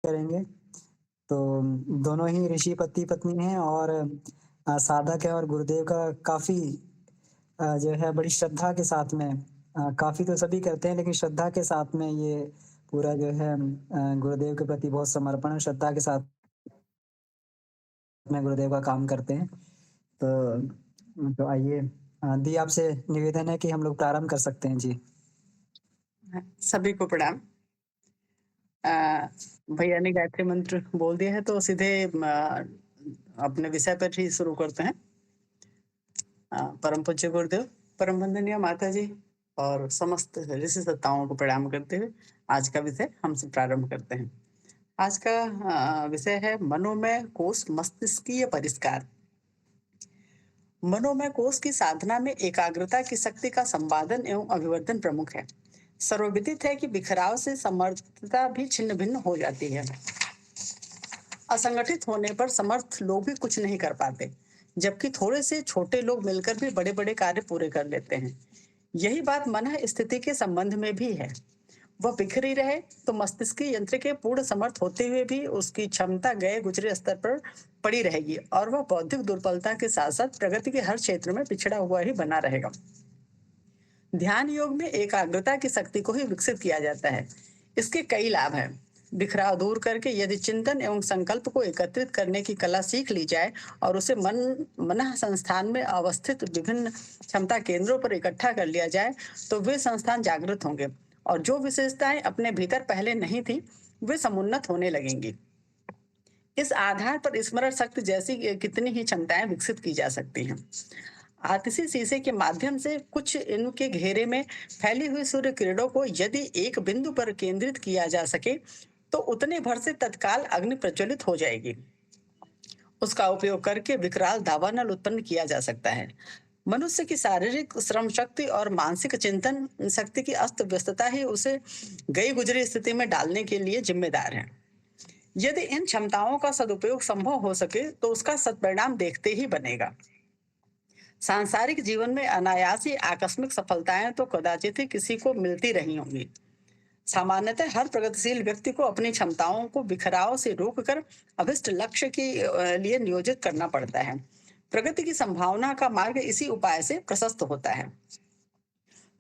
करेंगे। तो दोनों ही ऋषि पति-पत्नी हैं और साधक है और गुरुदेव का काफ़ी जो है बड़ी श्रद्धा के साथ में काफ़ी तो सभी करते हैं लेकिन श्रद्धा के साथ में ये पूरा जो है गुरुदेव के प्रति बहुत समर्पण और श्रद्धा के साथ में गुरुदेव का काम करते हैं। तो आइए दी आपसे निवेदन है कि हम लोग प्रारंभ कर सकते हैं। जी। सभी को प्रणाम। अ, भैया ने गायत्री मंत्र बोल दिया है तो सीधे अपने विषय पर ही शुरू करते हैं। परम पूज्य गुरुदेव, परम वंदनीय माता जी और समस्त ऋषि सत्ताओं को प्रणाम करते हुए आज का विषय हमसे प्रारंभ करते हैं। आज का विषय है मनोमय कोश मस्तिष्कीय परिष्कार। मनोमय कोश की साधना में एकाग्रता की शक्ति का संवादन एवं अभिवर्धन प्रमुख है। सर्वविदित है कि बिखराव से समर्थता भी छिन्न भिन्न हो जाती है। असंगठित होने पर समर्थ लोग भी कुछ नहीं कर पाते, जबकि थोड़े से छोटे लोग मिलकर भी बड़े बड़े कार्य पूरे कर लेते हैं। यही बात मन स्थिति के संबंध में भी है। वह बिखरी रहे तो मस्तिष्क यंत्र के पूर्ण समर्थ होते हुए भी उसकी क्षमता गए गुजरे स्तर पर पड़ी रहेगी और वह बौद्धिक दुर्बलता के साथ साथ प्रगति के हर क्षेत्र में पिछड़ा हुआ ही बना रहेगा। ध्यान योग में एकाग्रता की शक्ति को ही विकसित किया जाता है। इसके कई लाभ हैं। बिखराव दूर करके यदि चिंतन एवं संकल्प को एकत्रित करने की कला सीख ली जाए और उसे मन संस्थान में अवस्थित विभिन्न क्षमता केंद्रों पर इकट्ठा कर लिया जाए तो वे संस्थान जागृत होंगे और जो विशेषताएं अपने भीतर पहले नहीं थी वे समुन्नत होने लगेंगी। इस आधार पर स्मरण शक्ति जैसी कितनी ही क्षमताएं विकसित की जा सकती हैं। आतिशी शीशे के माध्यम से कुछ इनके घेरे में फैली हुई सूर्य किरणों को यदि एक बिंदु पर केंद्रित किया जा सके तो उतने भर से तत्काल अग्नि प्रज्वलित हो जाएगी। उसका उपयोग करके विकराल दावानल उत्पन्न किया जा सकता है। मनुष्य की शारीरिक श्रम शक्ति और मानसिक चिंतन शक्ति की अस्त व्यस्तता ही उसे गई गुजरी स्थिति में डालने के लिए जिम्मेदार है। यदि इन क्षमताओं का सदुपयोग संभव हो सके तो उसका सत्परिणाम देखते ही बनेगा। सांसारिक जीवन में अनायास ही आकस्मिक सफलताएं तो कदाचित ही किसी को मिलती रही होंगी। सामान्यतः हर प्रगतिशील व्यक्ति को अपनी क्षमताओं को बिखराव से रोककर अभिष्ट लक्ष्य के लिए नियोजित करना पड़ता है। प्रगति की संभावना का मार्ग इसी उपाय से प्रशस्त होता है।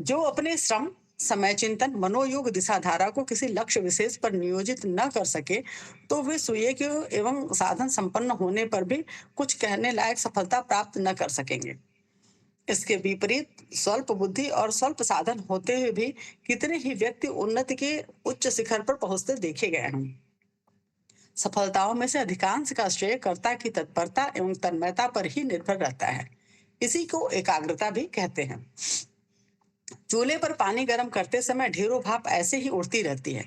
जो अपने श्रम समय चिंतन मनोयोग दिशाधारा को किसी लक्ष्य विशेष पर नियोजित न कर सके तो वे सुयोग्य एवं साधन संपन्न होने पर भी कुछ कहने लायक सफलता प्राप्त न कर सकेंगे। इसके विपरीत स्वल्प बुद्धि और स्वल्प साधन होते हुए भी कितने ही व्यक्ति उन्नति के उच्च शिखर पर पहुंचते देखे गए हैं। सफलताओं में से अधिकांश का श्रेय कर्ता की तत्परता एवं तन्मयता पर ही निर्भर रहता है। इसी को एकाग्रता भी कहते हैं। चूल्हे पर पानी गर्म करते समय ढेरों भाप ऐसे ही उड़ती रहती है,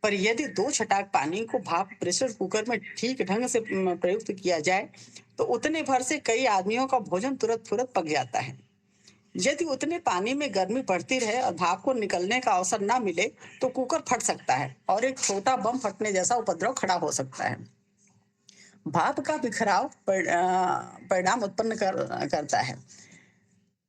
पर यदि 2 छटाक पानी को भाप प्रेशर कुकर में ठीक ढंग से प्रयुक्त किया जाए तो उतने भर से कई आदमियों का भोजन तुरंत तुरंत पक जाता है। यदि उतने पानी में गर्मी बढ़ती रहे और भाप को निकलने का अवसर ना मिले तो कुकर फट सकता है और एक छोटा बम फटने जैसा उपद्रव खड़ा हो सकता है। भाप का बिखराव परिणाम उत्पन्न करता है।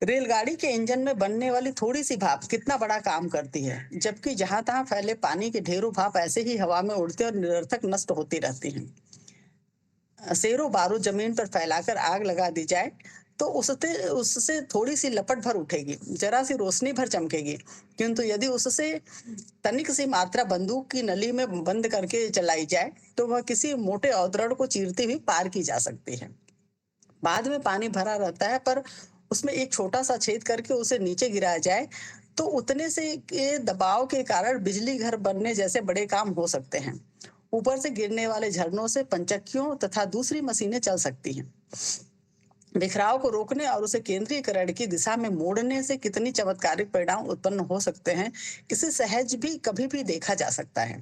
रेलगाड़ी के इंजन में बनने वाली थोड़ी सी भाप कितना बड़ा काम करती है, जबकि जहां तहां फैले पानी के ढेरों भाप ऐसे ही हवा में उड़ते और निरर्थक नष्ट होती रहती हैं। सेरों बारूद जमीन पर फैलाकर आग लगा दी जाए तो उससे उससे थोड़ी सी लपट भर उठेगी, जरा सी रोशनी भर चमकेगी, किंतु यदि उससे तनिक सी मात्रा बंदूक की नली में बंद करके चलाई जाए तो वह किसी मोटे अवतरण को चीरती हुई पार की जा सकती है। बाद में पानी भरा रहता है, पर उसमें एक छोटा सा छेद करके उसे नीचे गिराया जाए तो उतने से के दबाव के कारण बिजली घर बनने जैसे बड़े काम हो सकते हैं। ऊपर से गिरने वाले झरनों से पंचक्कियों तथा दूसरी मशीनें चल सकती हैं। बिखराव को रोकने और उसे केंद्रीयकरण की दिशा में मोड़ने से कितनी चमत्कारिक परिणाम उत्पन्न हो सकते हैं, इसे सहज भी कभी भी देखा जा सकता है।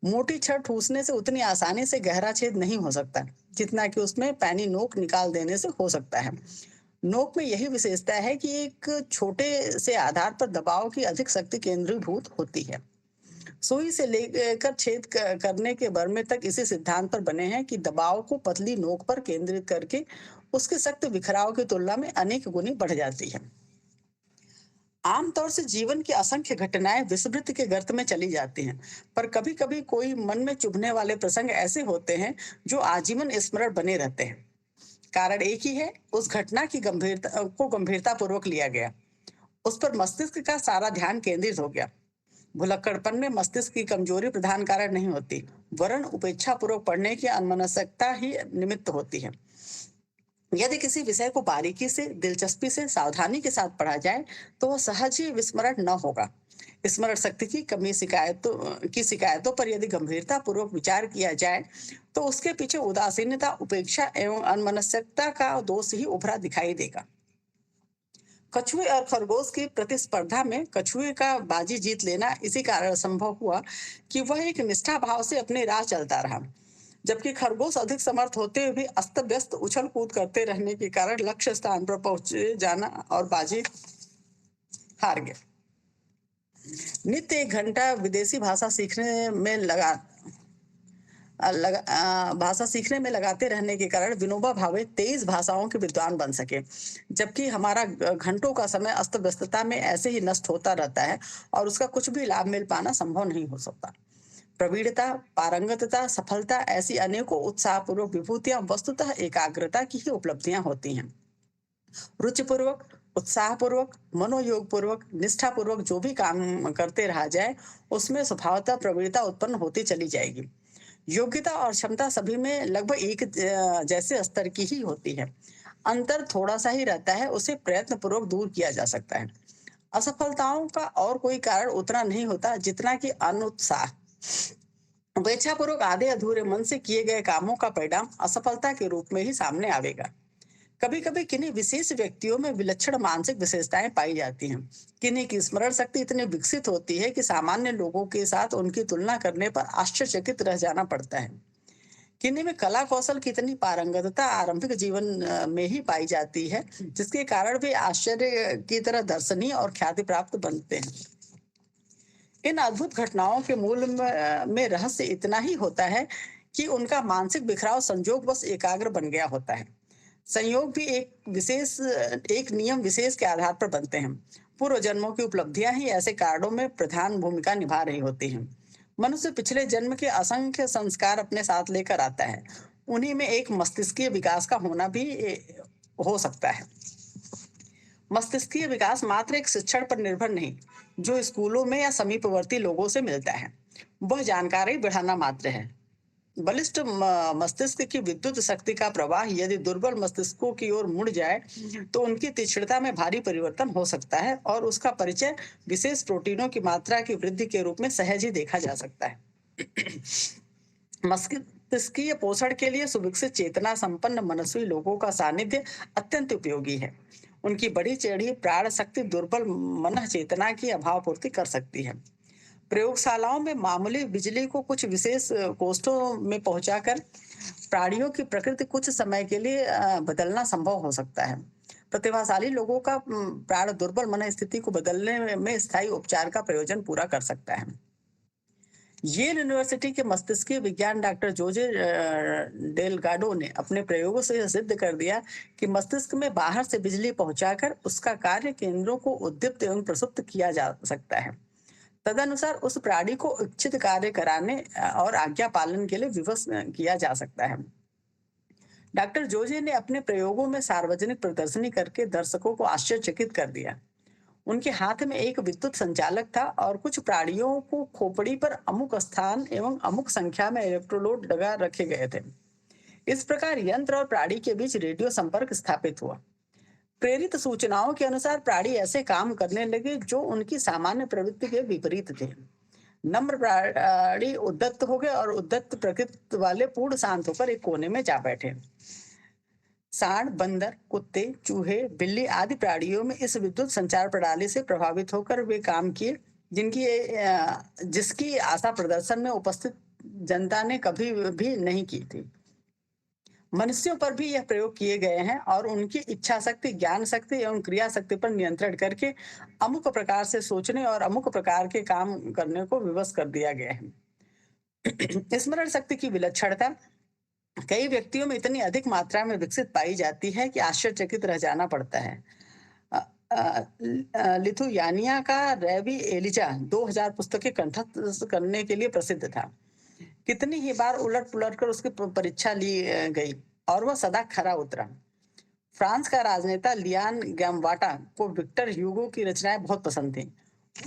मोटी छड़ ठूसने से उतनी आसानी से गहरा छेद नहीं हो सकता जितना कि उसमें पैनी नोक निकाल देने से हो सकता है। नोक में यही विशेषता है कि एक छोटे से आधार पर दबाव की अधिक शक्ति केंद्रीभूत होती है। सुई से लेकर छेद करने के बर्मे तक इसी सिद्धांत पर बने हैं कि दबाव को पतली नोक पर केंद्रित करके उसकी शक्ति बिखराव की तुलना में अनेक गुनी बढ़ जाती है। आमतौर से जीवन की असंख्य घटनाएं विस्मृति के गर्त में चली जाती हैं, पर कभी-कभी कोई मन में चुभने वाले प्रसंग ऐसे होते हैं जो आजीवन स्मरण बने रहते हैं। कारण एक ही है, उस घटना की गंभीरता पूर्वक लिया गया, उस पर मस्तिष्क का सारा ध्यान केंद्रित हो गया। भुलक्कड़पन में मस्तिष्क की कमजोरी प्रधान कारण नहीं होती, वरन उपेक्षा पूर्वक पढ़ने की अनमनस्कता ही निमित्त होती है। यदि किसी विषय को बारीकी से, दिलचस्पी से, सावधानी के साथ पढ़ा जाए, तो वह सहज ही विस्मरण न होगा। स्मरण शक्ति की कमी शिकायतों पर यदि गंभीरता पूर्वक विचार किया जाए, तो उसके पीछे उदासीनता, उपेक्षा एवं अनमनस्कता का दोष ही उभरा दिखाई देगा। कछुए और खरगोश की प्रतिस्पर्धा में कछुए का बाजी जीत लेना इसी कारण संभव हुआ कि वह एक निष्ठा भाव से अपनी राह चलता रहा, जबकि खरगोश अधिक समर्थ होते हुए भी अस्त व्यस्त उछल कूद करते रहने के कारण लक्ष्य स्थान पर पहुंचे जाना और बाजी हार गया। नित्य 1 घंटा विदेशी भाषा सीखने में लगाते रहने के कारण विनोबा भावे 23 भाषाओं के विद्वान बन सके, जबकि हमारा घंटों का समय अस्त व्यस्तता में ऐसे ही नष्ट होता रहता है और उसका कुछ भी लाभ मिल पाना संभव नहीं हो सकता। प्रवीणता, पारंगतता, सफलता ऐसी अनेकों उत्साहपूर्वक विभूतियां वस्तुतः एकाग्रता की ही उपलब्धियां होती हैं। रुचिपूर्वक, उत्साहपूर्वक, मनोयोग पूर्वक, निष्ठापूर्वक जो भी काम करते रहा जाए, उसमें स्वभावतः प्रवीणता उत्पन्न होती चली जाएगी। योग्यता और क्षमता सभी में लगभग एक जैसे स्तर की ही होती है। अंतर थोड़ा सा ही रहता है, उसे प्रयत्न पूर्वक दूर किया जा सकता है। असफलताओं का और कोई कारण उतना नहीं होता जितना कि अनुत्साह। उपेक्षापूर्वक आधे अधूरे मन से किए गए कामों का परिणाम असफलता के रूप में ही सामने आवेगा। कभी कभी किन्हीं विशेष व्यक्तियों में विलक्षण मानसिक विशेषताएं पाई जाती हैं। किन्हीं की स्मरण शक्ति इतनी विकसित होती है कि सामान्य लोगों के साथ उनकी तुलना करने पर आश्चर्यचकित रह जाना पड़ता है। किन्हीं में कला कौशल की इतनी पारंगतता आरंभिक जीवन में ही पाई जाती है, जिसके कारण वे आश्चर्य की तरह दर्शनीय और ख्याति प्राप्त बनते हैं। इन अद्भुत घटनाओं के मूल में रहस्य इतना ही होता है कि उनका मानसिक बिखराव संजोगवश एकाग्र बन गया होता है। संयोग भी एक नियम विशेष के आधार पर बनते हैं। पूर्व जन्मों की उपलब्धियां ही ऐसे कारणों में प्रधान भूमिका निभा रही होती हैं। मनुष्य पिछले जन्म के असंख्य संस्कार अपने साथ लेकर आता है। उन्हीं में एक मस्तिष्कीय विकास का होना भी हो सकता है। मस्तिष्कीय विकास मात्र एक शिक्षण पर निर्भर नहीं, जो स्कूलों में या समीपवर्ती लोगों से मिलता है, वह जानकारी बढ़ाना मात्र है। बलिष्ठ मस्तिष्क की विद्युत शक्ति का प्रवाह यदि दुर्बल मस्तिष्कों की ओर मुड़ जाए, तो उनकी तीक्ष्णता में भारी परिवर्तन हो सकता है और उसका परिचय विशेष प्रोटीनों की मात्रा की वृद्धि के रूप में सहज ही देखा जा सकता है। मस्तिष्कीय पोषण के लिए सुविकसित चेतना संपन्न मनस्वी लोगों का सानिध्य अत्यंत उपयोगी है। उनकी बड़ी चढ़ी प्राण शक्ति दुर्बल मन चेतना की अभाव पूर्ति कर सकती है। प्रयोगशालाओं में मामूली बिजली को कुछ विशेष कोष्ठों में पहुंचाकर प्राणियों की प्रकृति कुछ समय के लिए बदलना संभव हो सकता है। प्रतिभाशाली लोगों का प्राण दुर्बल मन स्थिति को बदलने में स्थायी उपचार का प्रयोजन पूरा कर सकता है। येल यूनिवर्सिटी के मस्तिष्कीय विज्ञान डॉक्टर जोजे डेलगाडो ने अपने प्रयोगों से सिद्ध कर दिया कि मस्तिष्क में बाहर से बिजली पहुंचाकर उसका कार्य केंद्रों को उद्दीप्त एवं प्रसुप्त किया जा सकता है। तदनुसार उस प्राणी को इच्छित कार्य कराने और आज्ञा पालन के लिए विवश किया जा सकता है। डॉक्टर जोजे ने अपने प्रयोगों में सार्वजनिक प्रदर्शनी करके दर्शकों को आश्चर्यचकित कर दिया। उनके हाथ में एक विद्युत संचालक था और कुछ प्राणियों को खोपड़ी पर अमुक स्थान एवं अमुक संख्या में इलेक्ट्रोलोड लगा रखे गए थे। इस प्रकार यंत्र और प्राणी के बीच रेडियो संपर्क स्थापित हुआ। प्रेरित सूचनाओं के अनुसार प्राणी ऐसे काम करने लगे जो उनकी सामान्य प्रवृत्ति के विपरीत थे। नम्र प्राणी उद्दत हो गए और उद्दत प्रकृति वाले पूर्ण शांत होकर एक कोने में जा बैठे। सांड, बंदर, कुत्ते, चूहे, बिल्ली आदि प्राणियों में इस विद्युत संचार प्रणाली से प्रभावित होकर वे काम किए जिसकी आशा प्रदर्शन में उपस्थित जनता ने कभी भी नहीं की थी। मनुष्यों पर भी यह प्रयोग किए गए हैं और उनकी इच्छा शक्ति, ज्ञान शक्ति एवं क्रिया शक्ति पर नियंत्रण करके अमुक प्रकार से सोचने और अमुक प्रकार के काम करने को विवश कर दिया गया है। स्मरण शक्ति की विलक्षणता कई व्यक्तियों में इतनी अधिक मात्रा में विकसित पाई जाती है कि आश्चर्यचकित रह जाना पड़ता है। लिथुयानिया का रैवी एलिजा 2000 पुस्तकें कंठस्थ करने के लिए प्रसिद्ध था। कितनी ही बार उलट-पुलट कर उसकी परीक्षा ली गई और वह सदा खरा उतरा। फ्रांस का राजनेता लियान गैम्बाटा को विक्टर ह्यूगो की रचनाएं बहुत पसंद थीं।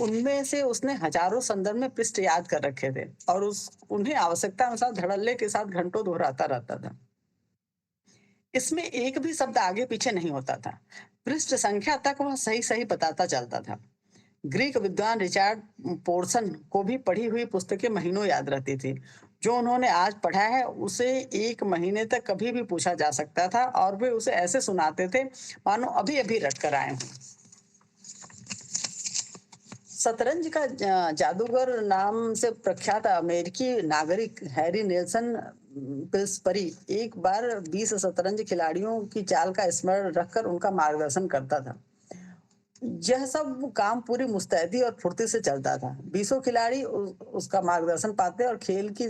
उनमें से उसने हजारों संदर्भ में पृष्ठ याद कर रखे थे और उस उन्हें आवश्यकता अनुसार धड़ल्ले के साथ घंटों दोहराता रहता था। इसमें एक भी शब्द आगे पीछे नहीं होता था। पृष्ठ संख्या तक वह सही सही बताता चलता था। ग्रीक विद्वान रिचार्ड पोर्सन को भी पढ़ी हुई पुस्तकें महीनों याद रहती थी। जो उन्होंने आज पढ़ा है उसे एक महीने तक कभी भी पूछा जा सकता था और वे उसे ऐसे सुनाते थे मानो अभी अभी रट कर आए हों। शतरंज का जादूगर नाम से प्रख्यात अमेरिकी नागरिक हैरी नेल्सन पिल्सबरी एक बार 20 शतरंज खिलाड़ियों की चाल का स्मरण रखकर उनका मार्गदर्शन करता था। यह सब काम पूरी मुस्तैदी और फुर्ती से चलता था। बीसों खिलाड़ी उसका मार्गदर्शन पाते और खेल की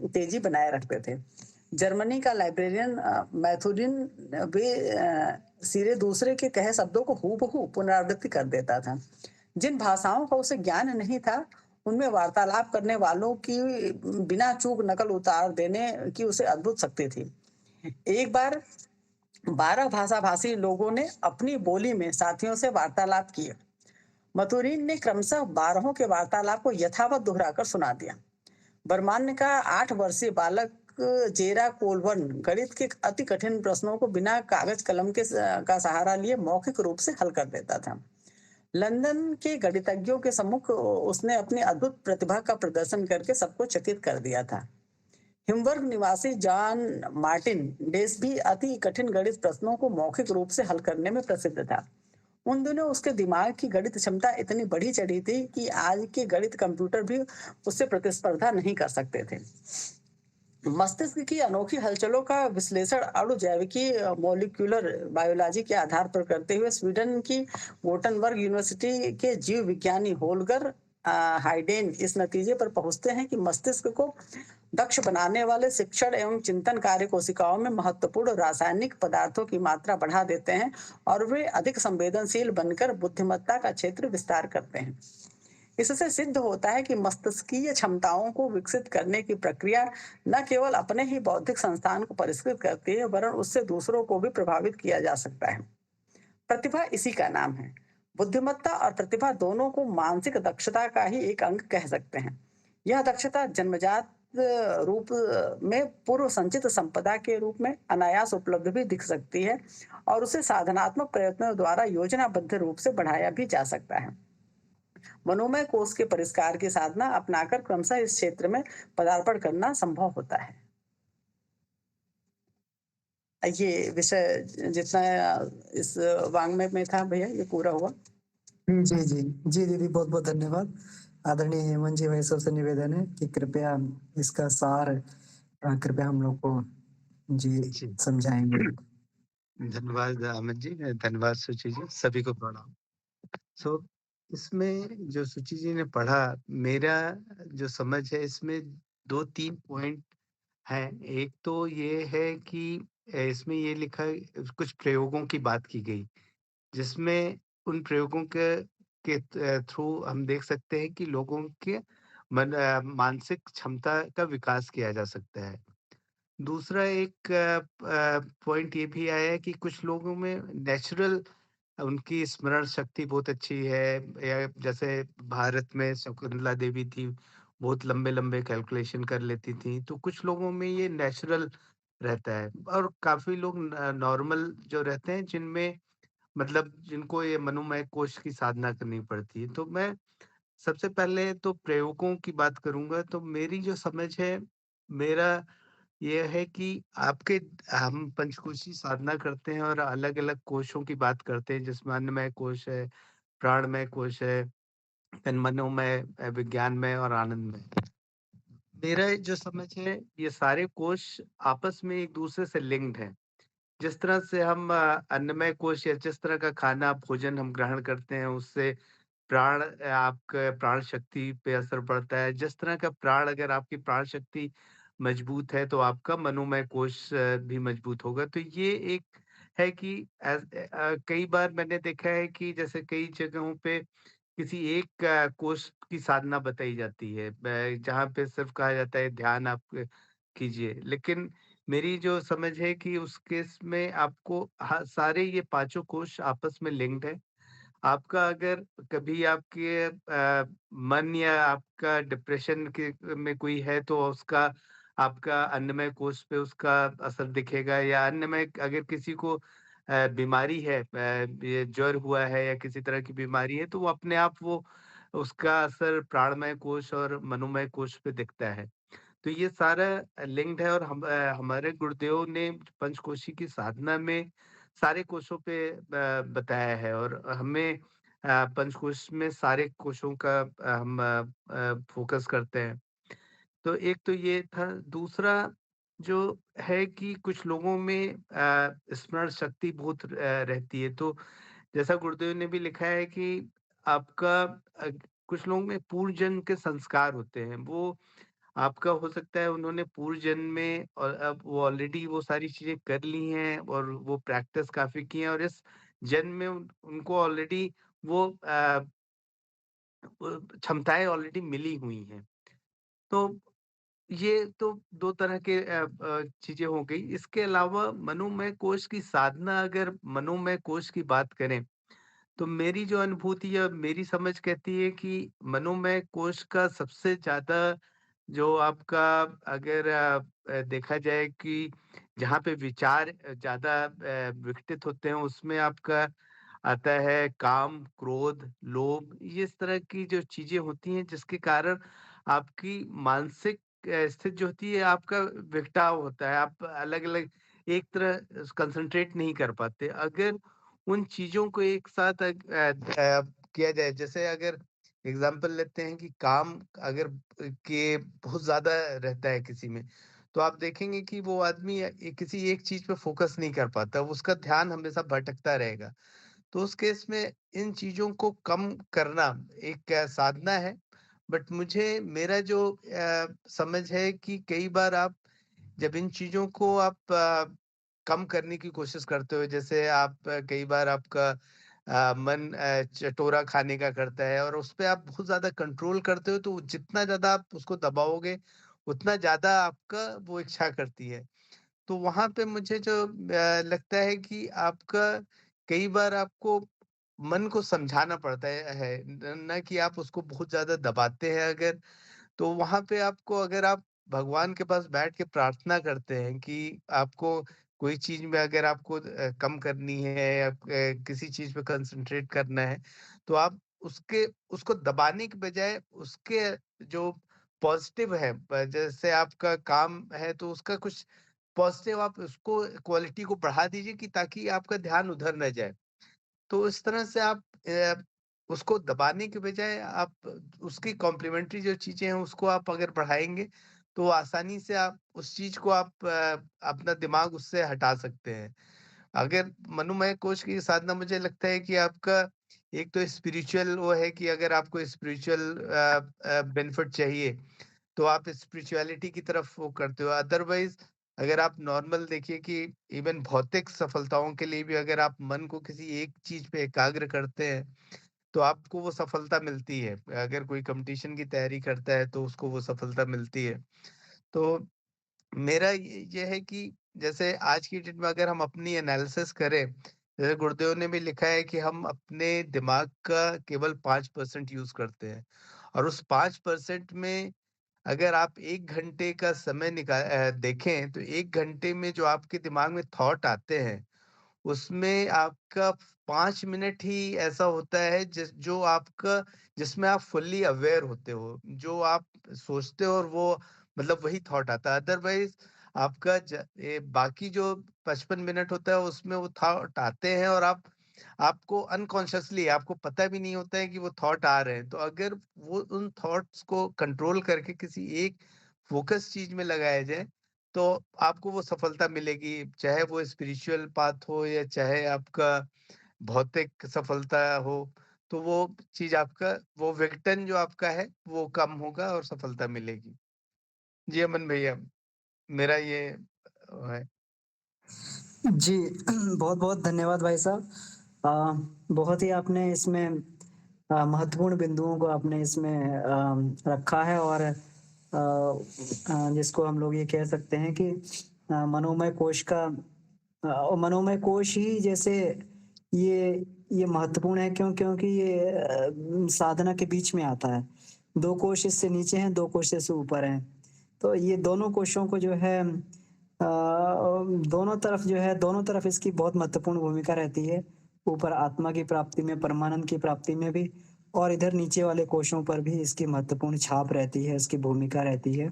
तेजी बनाए रखते थे। जर्मनी का लाइब्रेरियन मैथुरिन वे सिरे दूसरे के कहे शब्दों को हूबहू पुनरावृत्ति कर देता था। जिन भाषाओं का उसे ज्ञान नहीं था, उनमें वार्तालाप करने वालों की बिना चूक नकल उतार देने की उसे अद्भुत शक्ति थी। एक बार 12 भाषाभाषी लोगों ने अपनी बोली में साथियों से वार्तालाप किए। मथुरीन ने क्रमशः 12 के वार्तालाप को यथावत दोहराकर सुना दिया। बर्मान्य का 8 वर्षीय बालक जेरा कोलबर्न गणित के अति कठिन प्रश्नों को बिना कागज कलम का सहारा लिए मौखिक रूप से हल कर देता था। लंदन के गणितज्ञों के सम्मुख उसने अपनी अद्भुत प्रतिभा का प्रदर्शन करके सबको चकित कर दिया था। हिमवर्ग निवासी जॉन मार्टिन डेस भी अति कठिन गणित प्रश्नों को मौखिक रूप से हल करने में प्रसिद्ध था। उन दिनों उसके दिमाग की गणित क्षमता इतनी बढ़ी चढ़ी थी कि आज के गणित कंप्यूटर भी उससे प्रतिस्पर्धा नहीं कर सकते थे। मस्तिष्क की अनोखी हलचलों का विश्लेषण अणु जैविकी मॉलिक्यूलर बायोलॉजी के आधार पर करते हुए स्वीडन की गोटनबर्ग यूनिवर्सिटी के जीव विज्ञानी होलगर हाइडेन इस नतीजे पर पहुंचते हैं कि मस्तिष्क को दक्ष बनाने वाले शिक्षण एवं चिंतन कार्य कोशिकाओं में महत्वपूर्ण रासायनिक पदार्थों की मात्रा बढ़ा देते हैं और वे अधिक संवेदनशील बनकर बुद्धिमत्ता का क्षेत्र विस्तार करते हैं। इससे सिद्ध होता है कि मस्तिष्कीय क्षमताओं को विकसित करने की प्रक्रिया न केवल अपने ही बौद्धिक संस्थान को परिष्कृत करती है वरन उससे दूसरों को भी प्रभावित किया जा सकता है। प्रतिभा इसी का नाम है। बुद्धिमत्ता और प्रतिभा दोनों को मानसिक दक्षता का ही एक अंग कह सकते हैं। यह दक्षता जन्मजात रूप में पूर्व संचित संपदा के रूप में अनायास उपलब्ध भी दिख सकती है और उसे साधनात्मक प्रयत्नों द्वारा योजनाबद्ध रूप से बढ़ाया भी जा सकता है। मनोमय कोष के परिष्कार की साधना अपनाकर क्रमशः इस क्षेत्र में पदार्पण करना संभव होता है। ये विषय जितना इस वाङ्मय में था भैया ये पूरा हुआ। जी, जी। जी, दीदी बहुत-बहुत धन्यवाद। आदरणीय हेमंत जी भाई सबसे निवेदन है कि कृपया इसका सार कृपया हम लोग को जी जी। समझाएँगे। धन्यवाद अमित जी, धन्यवाद सुचि जी, सभी को प्रणाम। सो इसमें जो सुचि जी ने पढ़ा, मेरा जो समझ है इसमें 2-3 पॉइंट हैं। एक तो ये है कि इसमें ये लिखा कुछ प्रयोगों की बात की गई, जिसमें उन प्रयोगों के थ्रू हम देख सकते हैं कि लोगों के मानसिक क्षमता का विकास किया जा सकता है। दूसरा एक पॉइंट ये भी आया है कि कुछ लोगों में नेचुरल उनकी स्मरण शक्ति बहुत अच्छी है, या जैसे भारत में शकुंतला देवी थी, बहुत लंबे-लंबे कैलकुलेशन कर लेती थीं, तो कुछ लोगों में ये नेचुरल रहता है और काफ़ी लोग नॉर्मल जो रहते हैं जिनमें मतलब जिनको ये मनोमय कोश की साधना करनी पड़ती है। तो मैं सबसे पहले तो प्रयोगों की बात करूँगा, तो मेरी जो समझ है, मेरा ये है कि आपके हम पंचकोशी साधना करते हैं और अलग-अलग कोशों की बात करते हैं, जिसमें अन्नमय कोश है, प्राणमय कोश है, फिर मनोमय, विज्ञानमय और आनंदमय। मेरा जो समझ है, ये सारे कोश आपस में एक-दूसरे से लिंक्ड हैं। जिस तरह से हम अन्नमय कोश या जिस तरह का खाना, भोजन हम ग्रहण करते हैं, उससे आपका प्राण शक्ति पे असर पड़ता है। जिस तरह का प्राण अगर आपकी प्राण शक्ति मजबूत है, तो आपका मनोमय कोश भी मजबूत होगा। तो ये एक है कि कई बार मैंने देखा है कि जैसे कई जगहों पे किसी एक कोर्स की साधना बताई जाती है, जहाँ पे सिर्फ कहा जाता है ध्यान आप कीजिए। लेकिन मेरी जो समझ है कि उस केस में आपको सारे ये पाँचों कोर्स आपस में लिंक्ड है। आपका अगर कभी आपके मन या आपका डिप्रेशन के में कोई है तो उसका आपका अन्नमय कोश पे उसका असर दिखेगा, या अन्नमय अगर किसी को बीमारी है, ये ज्वर हुआ है या किसी तरह की बीमारी है, तो वो अपने आप वो उसका असर प्राणमय कोश और मनोमय कोश पे दिखता है। तो ये सारा लिंक्ड है, और हमारे गुरुदेव ने पंचकोशी की साधना में सारे कोषों पे बताया है, और हमें पंचकोश में सारे कोषों का हम फ़ोकस करते हैं। तो एक तो ये था, दूसरा जो है कि कुछ लोगों में स्मरण शक्ति बहुत रहती है। तो जैसा गुरुदेव ने भी लिखा है कि आपका कुछ लोगों में पूर्व जन्म के संस्कार होते हैं। वो आपका हो सकता है उन्होंने पूर्व जन्म में, और अब वो ऑलरेडी वो सारी चीज़ें कर ली हैं और वो प्रैक्टिस काफ़ी की है, और इस जन्म में उनको ऑलरेडी वो क्षमताएँ ऑलरेडी मिली हुई हैं। तो ये तो 2 तरह के चीज़ें हो गई। इसके अलावा मनोमय कोश की साधना, अगर मनोमय कोश की बात करें, तो मेरी जो अनुभूति या मेरी समझ कहती है कि मनोमय कोश का सबसे ज़्यादा जो आपका, अगर देखा जाए कि जहाँ पे विचार ज़्यादा विघटित होते हैं, उसमें आपका आता है काम, क्रोध, लोभ, ये इस तरह की जो चीज़ें होती हैं जिसके कारण आपकी मानसिक स्थिति जो होती है, आपका बिखटाव होता है। आप अलग-अलग एक तरह कंसंट्रेट नहीं कर पाते। अगर उन चीज़ों को एक साथ किया जाए, जैसे अगर एग्ज़ाम्पल लेते हैं कि काम अगर के बहुत ज़्यादा रहता है किसी में, तो आप देखेंगे कि वो आदमी किसी एक चीज़ पे फ़ोकस नहीं कर पाता, उसका ध्यान हमेशा भटकता रहेगा। तो उस केस में इन चीज़ों को कम करना एक साधना है। बट मुझे मेरा जो समझ है कि कई बार आप जब इन चीज़ों को आप कम करने की कोशिश करते हो, जैसे आप कई बार आपका मन चटोरा खाने का करता है और उसपे आप बहुत ज़्यादा कंट्रोल करते हो, तो जितना ज़्यादा आप उसको दबाओगे, उतना ज़्यादा आपका वो इच्छा करती है। तो वहाँ पे मुझे जो लगता है कि आपका कई बार आपको मन को समझाना पड़ता है, ना कि आप उसको बहुत ज़्यादा दबाते हैं अगर, तो वहाँ पे आपको, अगर आप भगवान के पास बैठ के प्रार्थना करते हैं कि आपको कोई चीज़ में अगर आपको कम करनी है या किसी चीज़ पे कंसंट्रेट करना है, तो आप उसको दबाने के बजाय उसके जो पॉज़िटिव है, जैसे आपका काम है तो उसका कुछ पॉज़िटिव आप उसको क्वालिटी को बढ़ा दीजिए कि ताकि आपका ध्यान उधर ना जाए। तो इस तरह से आप उसको दबाने के बजाय आप उसकी कॉम्प्लीमेंट्री जो चीज़ें हैं उसको आप अगर बढ़ाएँगे, तो आसानी से आप उस चीज़ को आप अपना दिमाग उससे हटा सकते हैं। अगर मनोमय कोश की साधना, मुझे लगता है कि आपका एक तो स्पिरिचुअल वो है कि अगर आपको स्पिरिचुअल बेनिफिट चाहिए, तो आप स्पिरिचुअलिटी की तरफ वो करते हो। अदरवाइज़ अगर आप नॉर्मल देखिए कि इवन भौतिक सफलताओं के लिए भी अगर आप मन को किसी एक चीज़ पे एकाग्र करते हैं, तो आपको वो सफलता मिलती है। अगर कोई कॉम्पिटिशन की तैयारी करता है, तो उसको वो सफलता मिलती है। तो मेरा ये है कि जैसे आज की डेट में अगर हम अपनी एनालिसिस करें, जैसे गुरुदेव ने भी लिखा है कि हम अपने दिमाग का केवल 5% यूज़ करते हैं, और उस 5% में अगर आप 1 घंटे का समय देखें, तो 1 घंटे में जो आपके दिमाग में थॉट आते हैं, उसमें आपका 5 मिनट ही ऐसा होता है जिसमें आप फुल्ली अवेयर होते हो। जो आप सोचते हो और वो मतलब वही थॉट आता है। अदरवाइज़ आपका बाकी जो 55 मिनट होता है उसमें वो थॉट आते हैं, और आपको अनकॉन्शियसली आपको पता भी नहीं होता है कि वो थॉट आ रहे हैं। तो अगर वो उन थॉट्स को कंट्रोल करके किसी एक फ़ोकस चीज़ में लगाया जाए, तो आपको वो सफलता मिलेगी, चाहे वो स्पिरिचुअल पाथ हो या चाहे आपका भौतिक सफलता हो, तो वो चीज़ आपका वो विघटन जो आपका है, वो कम होगा और सफलता मिलेगी। जी, अमन भैया, मेरा ये है। जी, बहुत-बहुत धन्यवाद भाई साहब। बहुत ही आपने इसमें महत्वपूर्ण बिंदुओं को आपने इसमें रखा है और जिसको हम लोग ये कह सकते हैं कि मनोमय कोश का मनोमय कोश ही जैसे ये ये महत्वपूर्ण है क्योंकि ये साधना के बीच में आता है। 2 कोश इससे नीचे हैं, 2 कोश इससे ऊपर हैं। तो ये दोनों कोशों को जो है दोनों तरफ इसकी बहुत महत्वपूर्ण भूमिका रहती है। ऊपर आत्मा की प्राप्ति में, परमानंद की प्राप्ति में भी और इधर नीचे वाले कोशों पर भी इसकी महत्वपूर्ण छाप रहती है, इसकी भूमिका रहती है।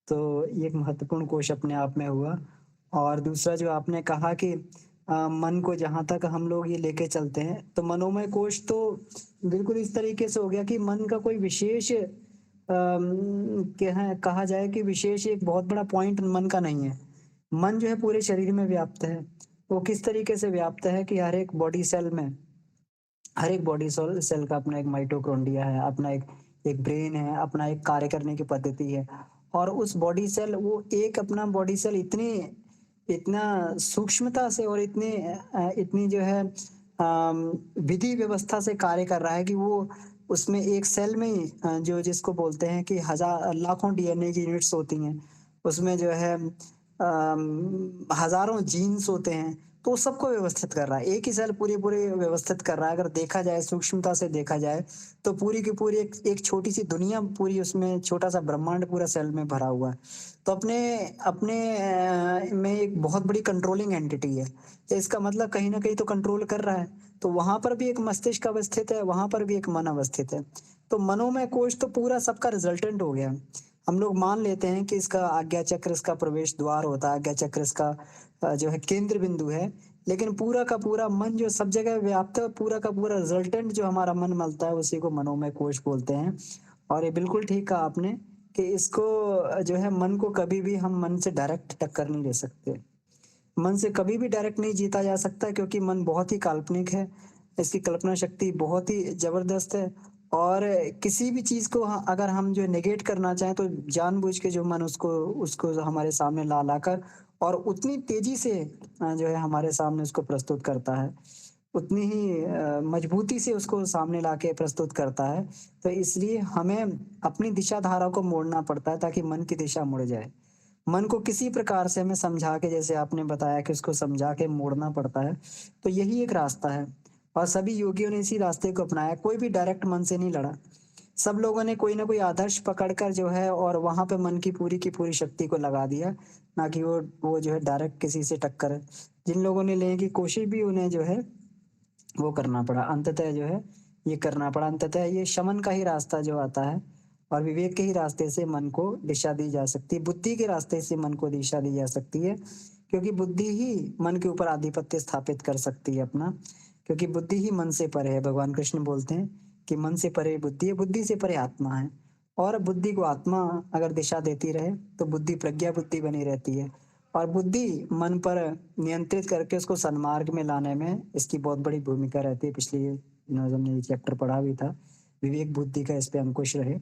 तो ये एक महत्वपूर्ण कोश अपने आप में हुआ और दूसरा जो आपने कहा कि मन को जहाँ तक हम लोग ये लेके चलते हैं, तो मनोमय कोश तो बिल्कुल इस तरीके से हो गया कि मन का कोई विशेष कहा जाए कि विशेष एक बहुत बड़ा पॉइंट मन का नहीं है। मन जो है पूरे शरीर में व्याप्त है। वो किस तरीके से व्याप्त है कि हर एक बॉडी सेल सेल का अपना एक माइटोकॉन्ड्रिया है, अपना एक एक ब्रेन है, अपना एक कार्य करने की पद्धति है। और उस बॉडी सेल वो एक अपना बॉडी सेल इतना सूक्ष्मता से और इतनी जो है विधि व्यवस्था से कार्य कर रहा है कि वो उसमें एक सेल में ही जो जिसको बोलते हैं कि लाखों डीएनए की यूनिट्स होती हैं। उसमें जो है हज़ारों जीन्स होते हैं, तो वो सबको व्यवस्थित कर रहा है। एक ही सेल पूरे-पूरे व्यवस्थित कर रहा है। अगर देखा जाए सूक्ष्मता से देखा जाए, तो पूरी की पूरी एक एक छोटी-सी दुनिया पूरी उसमें छोटा-सा ब्रह्मांड पूरा सेल में भरा हुआ है। तो अपने अपने में एक बहुत बड़ी कंट्रोलिंग एंटिटी है। तो इसका मतलब कहीं न कहीं तो कंट्रोल कर रहा है। तो वहाँ पर भी एक मस्तिष्क अवस्थित है, वहाँ पर भी एक मन अवस्थित है। तो मनोमय कोश तो पूरा सबका रिज़ल्टेंट हो गया। हम लोग मान लेते हैं कि इसका आज्ञा चक्र इसका प्रवेश द्वार होता है, आज्ञा चक्र इसका जो है केंद्र बिंदु है। लेकिन पूरा का पूरा मन जो सब जगह व्याप्त है, पूरा का पूरा रिज़ल्टेंट जो हमारा मन मलता है, उसी को मनोमय कोश बोलते हैं। और ये बिल्कुल ठीक कहा आपने कि इसको जो है मन को कभी भी हम मन से डायरेक्ट टक्कर नहीं दे सकते। मन से कभी भी डायरेक्ट नहीं जीता जा सकता क्योंकि मन बहुत ही काल्पनिक है। इसकी कल्पना शक्ति बहुत ही ज़बरदस्त है और किसी भी चीज़ को अगर हम जो है नेगेट करना चाहें तो जानबूझ के जो मन उसको उसको हमारे सामने ला कर और उतनी तेज़ी से जो है हमारे सामने उसको प्रस्तुत करता है। उतनी ही मजबूती से उसको सामने लाके प्रस्तुत करता है। तो इसलिए हमें अपनी दिशा धारा को मोड़ना पड़ता है ताकि मन की दिशा मुड़ जाए। मन को किसी प्रकार से हमें समझा के जैसे आपने बताया कि उसको समझा के मोड़ना पड़ता है, तो यही एक रास्ता है और सभी योगियों ने इसी रास्ते को अपनाया, कोई भी डायरेक्ट मन से नहीं लड़ा। सब लोगों ने कोई न कोई आदर्श पकड़ कर जो है और वहाँ पे मन की पूरी शक्ति को लगा दिया, ना कि वो जो है डायरेक्ट किसी से टक्कर जिन लोगों ने लेने की कोशिश भी उन्हें जो है वो करना पड़ा, अंततः जो है ये करना पड़ा। अंततः ये शमन का ही रास्ता जो आता है और विवेक के ही रास्ते से मन को दिशा दी जा सकती है, बुद्धि के रास्ते से मन को दिशा दी जा सकती है, क्योंकि बुद्धि ही मन के ऊपर आधिपत्य स्थापित कर सकती है अपना, क्योंकि बुद्धि ही मन से परे है। भगवान कृष्ण बोलते हैं कि मन से परे बुद्धि है, बुद्धि से परे आत्मा है और बुद्धि को आत्मा अगर दिशा देती रहे, तो बुद्धि प्रज्ञा बुद्धि बनी रहती है। और बुद्धि मन पर नियंत्रित करके उसको सन्मार्ग में लाने में इसकी बहुत बड़ी भूमिका रहती है। पिछले दिनों हमने ये चैप्टर पढ़ा भी था, विवेक बुद्धि का इस पे अंकुश रहे।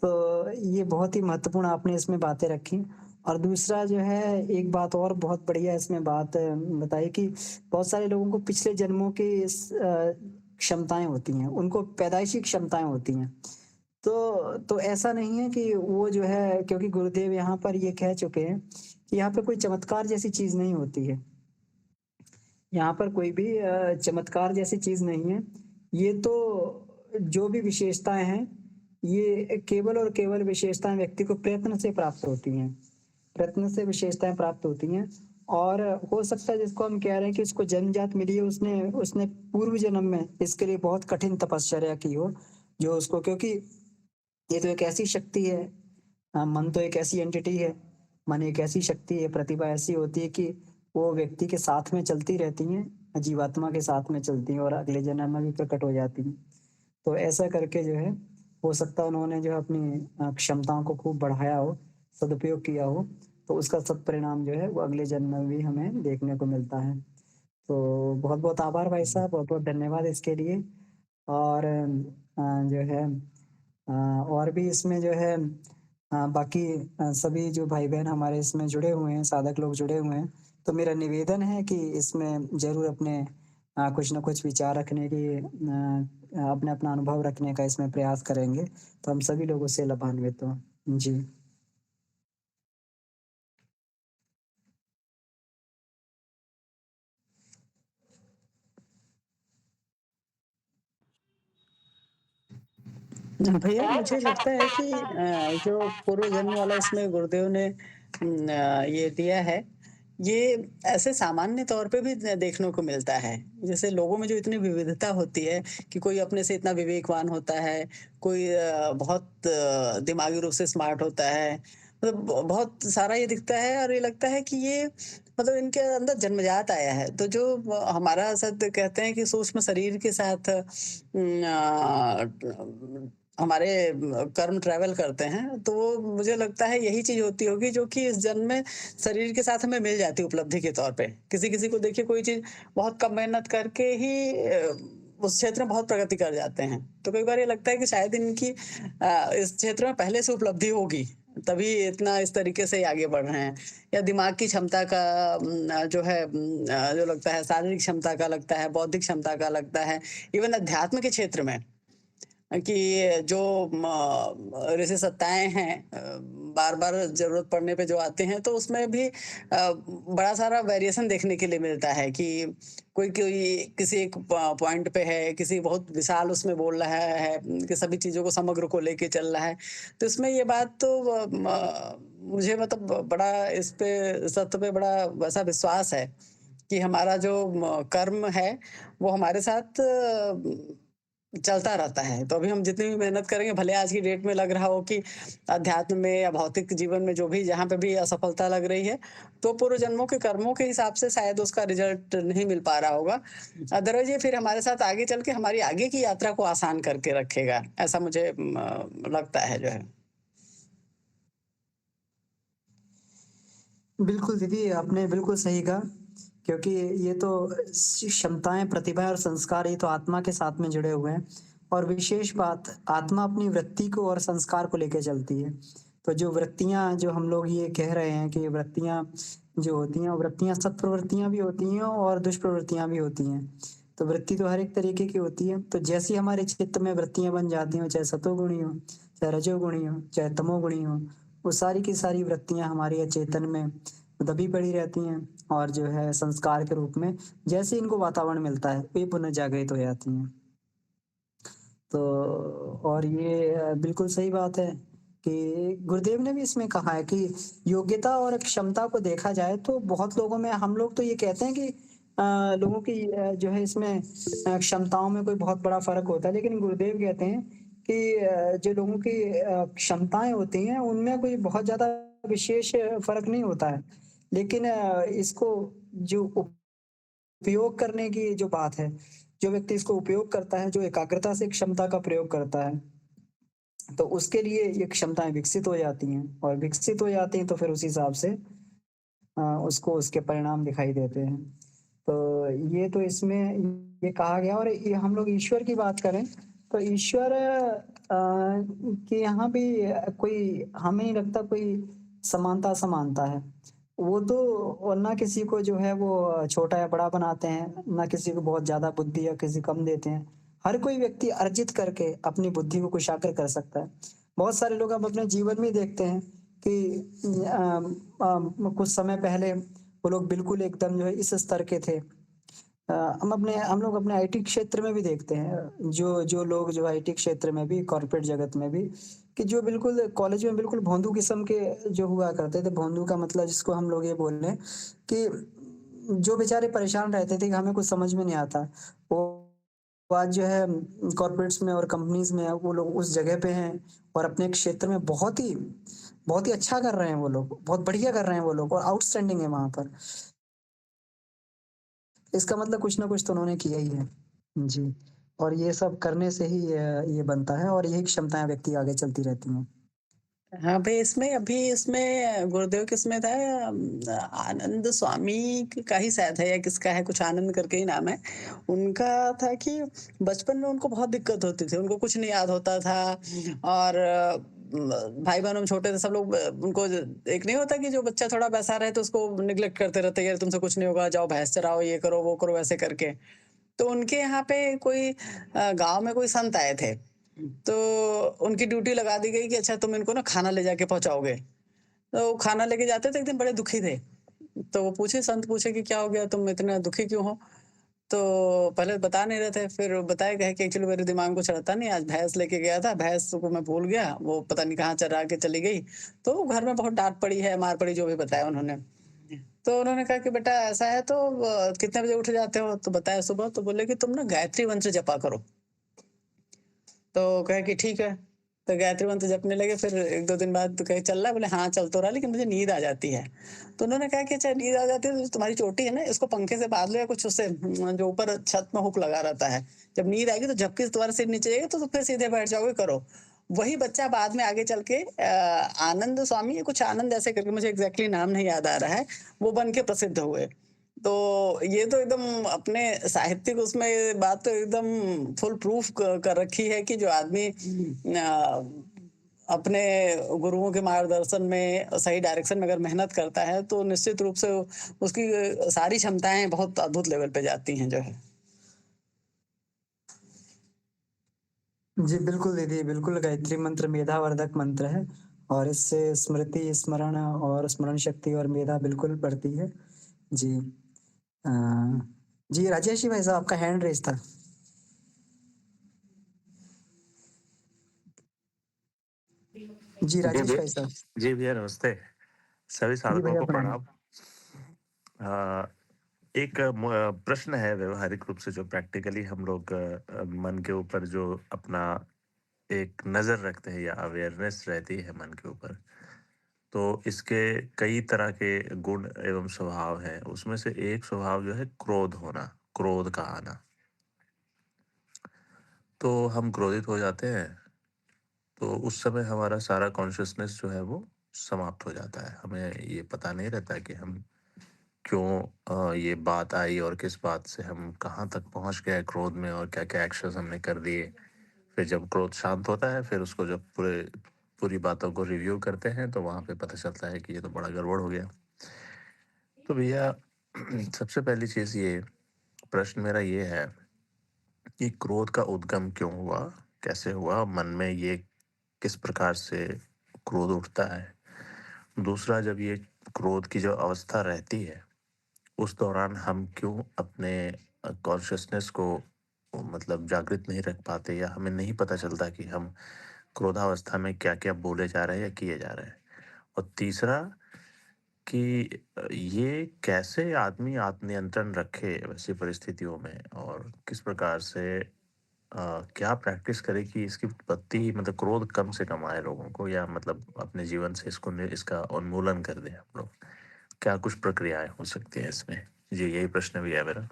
तो ये बहुत ही महत्वपूर्ण आपने इसमें बातें रखी और दूसरा जो है एक बात और बहुत बढ़िया इसमें बात बताई कि बहुत सारे लोगों को पिछले जन्मों की क्षमताएँ होती हैं, उनको पैदाइशी क्षमताएँ होती हैं। तो ऐसा नहीं है कि वो जो है क्योंकि गुरुदेव यहाँ पर ये कह चुके हैं कि यहाँ पे कोई चमत्कार जैसी चीज़ नहीं होती है। यहाँ पर कोई भी चमत्कार जैसी चीज़ नहीं है। ये तो जो भी विशेषताएँ हैं, ये केवल और केवल विशेषताएँ व्यक्ति को प्रयत्न से प्राप्त होती हैं। प्रयत्न से विशेषताएँ प्राप्त होती हैं और हो सकता है जिसको हम कह रहे हैं कि उसको जन्मजात मिली है, उसने उसने पूर्व जन्म में इसके लिए बहुत कठिन तपश्चर्या की हो, जो उसको क्योंकि ये तो एक ऐसी शक्ति है मन तो एक ऐसी एंटिटी है, मन एक ऐसी शक्ति है, प्रतिभा ऐसी होती है कि वो व्यक्ति के साथ में चलती रहती हैं, जीवात्मा के साथ में चलती हैं और अगले जन्म में भी प्रकट हो जाती हैं। तो ऐसा करके जो है, हो सकता है उन्होंने जो है अपनी क्षमताओं को खूब बढ़ाया हो, सदुपयोग किया हो, तो उसका सत्परिणाम जो है वो अगले जन्म में भी हमें देखने को मिलता है। तो बहुत-बहुत आभार भाई साहब, बहुत-बहुत धन्यवाद इसके लिए और जो है और भी इसमें जो है बाकी सभी जो भाई-बहन हमारे इसमें जुड़े हुए हैं, साधक लोग जुड़े हुए हैं, तो मेरा निवेदन है कि इसमें ज़रूर अपने कुछ न कुछ विचार रखने की अपना-अपना अनुभव रखने का इसमें प्रयास करेंगे, तो हम सभी लोग उससे लाभान्वित हों। जी। भैया मुझे लगता है कि जो पूर्व जन्म वाला इसमें गुरुदेव ने ये दिया है, ये ऐसे सामान्य तौर पे भी देखने को मिलता है। जैसे लोगों में जो इतनी विविधता होती है कि कोई अपने से इतना विवेकवान होता है, कोई बहुत दिमागी रूप से स्मार्ट होता है। मतलब बहुत सारा ये दिखता है और ये लगता है कि ये मतलब इनके अंदर जन्मजात आया है। तो जो हमारा सद कहते हैं कि सूक्ष्म शरीर के साथ हमारे कर्म ट्रैवल करते हैं, तो वो मुझे लगता है यही चीज़ होती होगी जो कि इस जन्म में शरीर के साथ हमें मिल जाती है उपलब्धि के तौर पे। किसी-किसी को देखिए कोई चीज़ बहुत कम मेहनत करके ही उस क्षेत्र में बहुत प्रगति कर जाते हैं। तो कई बार ये लगता है कि शायद इनकी इस क्षेत्र में पहले से उपलब्धि होगी, तभी इतना इस तरीके से आगे बढ़ रहे हैं। या दिमाग की क्षमता का जो है जो लगता है शारीरिक क्षमता का लगता है, बौद्धिक क्षमता का लगता है, इवन अध्यात्म के क्षेत्र में कि जो ऋषि सत्ताएँ हैं बार-बार ज़रूरत पड़ने पे जो आते हैं, तो उसमें भी बड़ा सारा वेरिएशन देखने के लिए मिलता है कि कोई किसी एक पॉइंट पे है, किसी बहुत विशाल उसमें बोल रहा है कि सभी चीज़ों को समग्र को लेके चल रहा है। तो इसमें ये बात तो मुझे मतलब बड़ा इस पे सत्य पे बड़ा वैसा विश्वास है कि हमारा जो कर्म है, वो हमारे साथ चलता रहता है। तो अभी हम जितनी भी मेहनत करेंगे, भले आज की डेट में लग रहा हो कि अध्यात्म में या भौतिक जीवन में जो भी जहाँ पे भी असफलता लग रही है, तो पूर्व जन्मों के कर्मों के हिसाब से शायद उसका रिज़ल्ट नहीं मिल पा रहा होगा। अदरवाइज़ ये फिर हमारे साथ आगे चल के हमारी आगे की यात्रा को आसान करके रखेगा। ऐसा मुझे लगता है जो है। बिल्कुल दीदी, आपने बिल्कुल सही कहा क्योंकि ये तो क्षमताएँ, प्रतिभा और संस्कार ये तो आत्मा के साथ में जुड़े हुए हैं और विशेष बात आत्मा अपनी वृत्ति को और संस्कार को लेके चलती है। तो जो वृत्तियाँ जो हम लोग ये कह रहे हैं कि वृत्तियाँ जो होती हैं, वृत्तियाँ सत्प्रवृत्तियाँ भी होती हैं और दुष्प्रवृत्तियाँ भी होती हैं। तो वृत्ति तो हर एक तरीके की होती है, तो जैसी हमारे चित्त में वृत्तियाँ बन जाती हों, चाहे सतोगुणी हो, चाहे रजोगुणी हो, चाहे तमोगुणी हो, वो सारी की सारी वृत्तियाँ हमारी अचेतन में दबी पड़ी रहती हैं और जो है संस्कार के रूप में जैसे इनको वातावरण मिलता है, वे पुनर्जागृत हो जाती हैं। तो और ये बिल्कुल सही बात है कि गुरुदेव ने भी इसमें कहा है कि योग्यता और क्षमता को देखा जाए तो बहुत लोगों में हम लोग तो ये कहते हैं कि लोगों की जो है इसमें क्षमताओं में कोई बहुत बड़ा फ़र्क होता है, लेकिन गुरुदेव कहते हैं कि जो लोगों की क्षमताएँ होती हैं, उनमें कोई बहुत ज़्यादा विशेष फ़र्क नहीं होता है। लेकिन इसको जो उपयोग करने की जो बात है, जो व्यक्ति इसको उपयोग करता है, जो एकाग्रता से क्षमता का प्रयोग करता है, तो उसके लिए ये क्षमताएँ विकसित हो जाती हैं और विकसित हो जाती हैं तो फिर उस हिसाब से उसको उसके परिणाम दिखाई देते हैं। तो ये तो इसमें ये कहा गया और ये हम लोग ईश्वर की बात करें, तो ईश्वर के यहाँ भी कोई हमें नहीं लगता कोई समानता-असमानता है। वो तो ना किसी को जो है वो छोटा या बड़ा बनाते हैं, ना किसी को बहुत ज़्यादा बुद्धि या किसी कम देते हैं। हर कोई व्यक्ति अर्जित करके अपनी बुद्धि को कुशाग्र कर सकता है। बहुत सारे लोग आप अपने जीवन में ही देखते हैं कि कुछ समय पहले वो लोग बिल्कुल एकदम जो है इस स्तर के थे। हम लोग अपने आईटी क्षेत्र में भी देखते हैं, जो जो लोग जो आईटी क्षेत्र में भी, कॉर्पोरेट जगत में भी, कि जो बिल्कुल कॉलेज में बिल्कुल भोंदू किस्म के जो हुआ करते थे, भोंदू का मतलब जिसको हम लोग ये बोल रहे हैं कि जो बेचारे परेशान रहते थे कि हमें कुछ समझ में नहीं आता। वो आज जो है कॉर्पोरेट्स में और कंपनीज़ में वो लोग उस जगह पे हैं और अपने क्षेत्र में बहुत ही अच्छा कर रहे हैं वो लोग, बहुत बढ़िया कर रहे हैं वो लोग और आउटस्टैंडिंग है वहाँ पर। इसका मतलब कुछ ना कुछ तो उन्होंने किया ही है। जी, और ये सब करने से ही ये बनता है और यही क्षमताएँ व्यक्ति आगे चलती रहती हैं। हाँ, भई इसमें अभी इसमें गुरुदेव किसमें था आनंद स्वामी का ही शायद है या किसका है, कुछ आनंद करके ही नाम है। उनका था कि बचपन में उनको बहुत दिक्कत होती थी, उनको कुछ नहीं याद होता था और भाई-बहन हम छोटे थे सब लोग उनको एक नहीं होता कि जो बच्चा थोड़ा वैसा रहे तो उसको नेग्लेक्ट करते रहते हैं, यार तुमसे कुछ नहीं होगा, जाओ भैंस चराओ, ये करो, वो करो, वैसे करके। तो उनके यहाँ पे कोई गाँव में कोई संत आए थे, तो उनकी ड्यूटी लगा दी गई कि अच्छा तुम इनको ना खाना ले जाके पहुँचाओगे। तो वो खाना लेके जाते थे, एक दिन बड़े दुखी थे। तो वो पूछे संत पूछे कि क्या हो गया, तुम इतना दुखी क्यों हो? तो पहले बता नहीं रहे थे, फिर बताए गए कि एक्चुअली मेरे दिमाग को चढ़ता नहीं, आज भैंस लेके गया था, भैंस को मैं भूल गया, वो पता नहीं कहाँ चरा के चली गई, तो घर में बहुत डाँट पड़ी है, मार पड़ी, जो भी बताया उन्होंने। तो उन्होंने कहा कि बेटा ऐसा है तो कितने बजे उठ जाते हो? तो बताया सुबह, तो बोले कि तुम ना गायत्री मंत्र जपा करो। तो कहे कि ठीक है। तो गायत्री मंत्र जपने लगे, फिर 1-2 दिन बाद तो कहे चल रहा है? बोले हाँ, चल तो रहा है, लेकिन मुझे नींद आ जाती है। तो उन्होंने कहा कि अच्छा नींद आ जाती है तो जो तुम्हारी चोटी है ना, इसको पंखे से बाँध लो या कुछ उससे जो ऊपर छत में हुक लगा रहता है। जब नींद आएगी तो झपकी से तुम्हारा सिर नीचे जाएगा तो फिर सीधे बैठ जाओगे, करो। वही बच्चा बाद में आगे चल के आनंद स्वामी या कुछ आनंद ऐसे करके, मुझे एग्ज़ैक्टली नाम नहीं याद आ रहा है, वो बन के प्रसिद्ध हुए। तो ये तो एकदम अपने साहित्यिक उसमें ये बात तो एकदम फुल प्रूफ कर रखी है कि जो आदमी अपने गुरुओं के मार्गदर्शन में सही डायरेक्शन में अगर मेहनत करता है तो निश्चित रूप से उसकी सारी क्षमताएं बहुत अद्भुत लेवल पे जाती हैं जो है। जी, बिल्कुल दीदी, बिल्कुल गायत्री मंत्र मेधावर्धक मंत्र है और इससे स्मृति, स्मरण और स्मरण शक्ति और मेधा बिल्कुल बढ़ती है। जी। अ, जी, राजेश जी भाई साहब आपका हैंड रेज़ था। जी, जी राजेश भैया। भाई साहब। जी भैया, नमस्ते। सभी जी साधकों भैया को प्रणाम। प्रणाम। एक प्रश्न है व्यवहारिक रूप से, जो प्रैक्टिकली हम लोग मन के ऊपर जो अपना एक नज़र रखते हैं या अवेयरनेस रहती है मन के ऊपर, तो इसके कई तरह के गुण एवं स्वभाव हैं। उसमें से एक स्वभाव जो है क्रोध होना, क्रोध का आना। तो हम क्रोधित हो जाते हैं, तो उस समय हमारा सारा कॉन्शसनेस जो है वो समाप्त हो जाता है। हमें ये पता नहीं रहता कि हम क्यों ये बात आई और किस बात से हम कहाँ तक पहुँच गए क्रोध में, और क्या-क्या एक्शंस हमने कर दिए। फिर जब क्रोध शांत होता है, फिर उसको जब पूरी बातों को रिव्यू करते हैं, तो वहाँ पे पता चलता है कि ये तो बड़ा गड़बड़ हो गया। तो भैया, सबसे पहली चीज़ ये, प्रश्न मेरा ये है कि क्रोध का उद्गम क्यों हुआ? कैसे हुआ? मन में ये किस प्रकार से क्रोध उठता है? दूसरा, जब ये क्रोध की जो अवस्था रहती है, उस दौरान हम क्यों अपने कॉन्शसनेस को मतलब जागृत नहीं रख पाते, या हमें नहीं पता चलता कि हम क्रोधावस्था में क्या-क्या बोले जा रहे हैं या किए जा रहे हैं। और तीसरा कि ये कैसे आदमी आत्म नियंत्रण रखे वैसी परिस्थितियों में, और किस प्रकार से क्या प्रैक्टिस करे कि इसकी उत्पत्ति, मतलब क्रोध कम से कम आए लोगों को, या मतलब अपने जीवन से इसका उन्मूलन कर दें हम लोग। क्या कुछ प्रक्रियाएँ हो सकती हैं इसमें? जी, यही प्रश्न भी है मेरा।